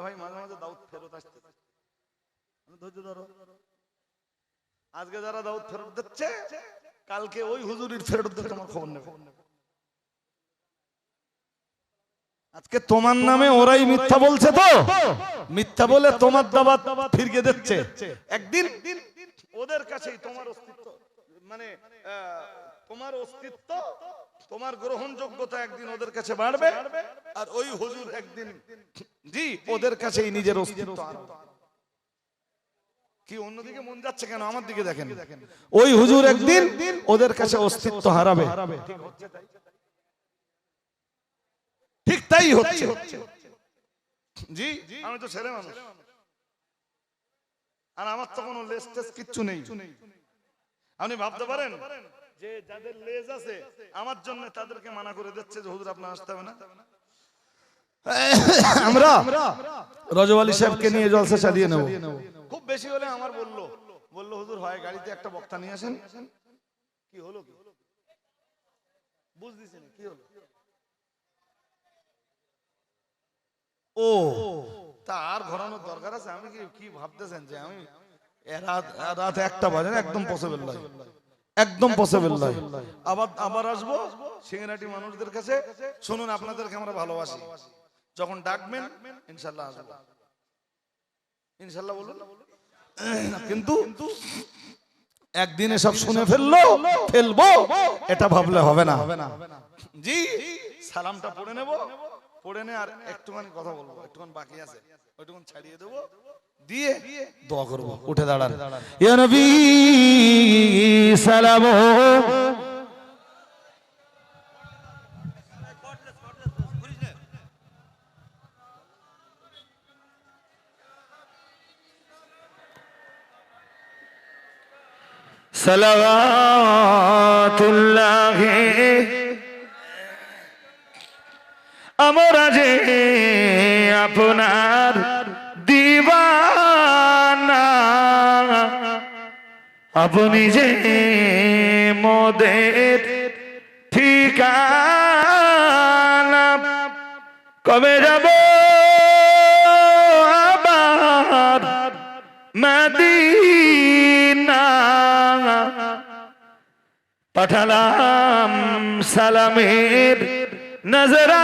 ভাই মাঝে মাঝে দাওয়াত ফেরত আসতে, ধৈর্য ধরো। আজকে যারা দাওয়াত ফেরত দিচ্ছে কালকে ওই হুজুরির ফেরত দিতে তোমার খবর নেবে। আজকে তোমার নামে ওরাই মিথ্যা বলছে, তো মিথ্যা বলে তোমার দাওয়াত ফিরিয়ে দিচ্ছে। একদিন ওদের কাছেই তোমার অস্তিত্ব, মানে তোমার অস্তিত্ব, তোমার গ্রহণযোগ্যতা একদিন ওদের কাছে বাড়বে, আর ওই হুজুর একদিন জি ওদের কাছেই নিজের অস্তিত্ব। কি অন্যদিকে মন যাচ্ছে কেন? আমার দিকে দেখেন। ওই হুজুর একদিন ওদের কাছে অস্তিত্ব হারাবে, ঠিক তাই হচ্ছে। জি আমি তো ছেলে মানুষ, আর আমার তো কোনো লেজ টেজ কিচ্ছু নেই। আপনি ভাবতে পারেন যে যাদের লেজ আছে আমার জন্য তাদেরকে মানা করে দিচ্ছে যে হুজুর আপনার আসতে হবে না। আমরা রজব আলী সাহেবকে নিয়ে জলসা চালিয়ে নেব, খুব বেশি হলে আমার বললো হুজুর হয় গাড়িতে একটা বক্তা নিয়ে আসেন। কি হলো? কি বুঝ দিছেন? কি হলো? ও তার ঘোরানোর দরকার আছে? আমি কি ভাবতেছেন যে আমি রাত 1টা বাজে? একদম পসিবল নয়, একদম পসিবল নয়। আবার আসবো সিঙ্গারাটি মানুষদের কাছে। শুনুন, আপনাদেরকে আমরা ভালোবাসি, যখন ডাকবেন ইনশাআল্লাহ আসবো, ইনশাআল্লাহ বলুন। কিন্তু একদিনে সব শুনে ফেলবো এটা ভাবলে হবে না। জি সালামটা পড়ে নেব, পড়ে নে আর একটুখানি কথা বলবো, একটুখানি বাকি আছে, ওইটুকুন ছাড়িয়ে দেবো, দিয়ে দোয়া করবো। উঠে দাঁড়ান। ইয়া নবী সালাম সালাওয়াতুল্লাহ আমরা যে আপনার দিওয়ানা, আপনি যে মোদের ঠিকানা, কবে যাব আবার মদিনা, পাঠালাম সালামের নজরা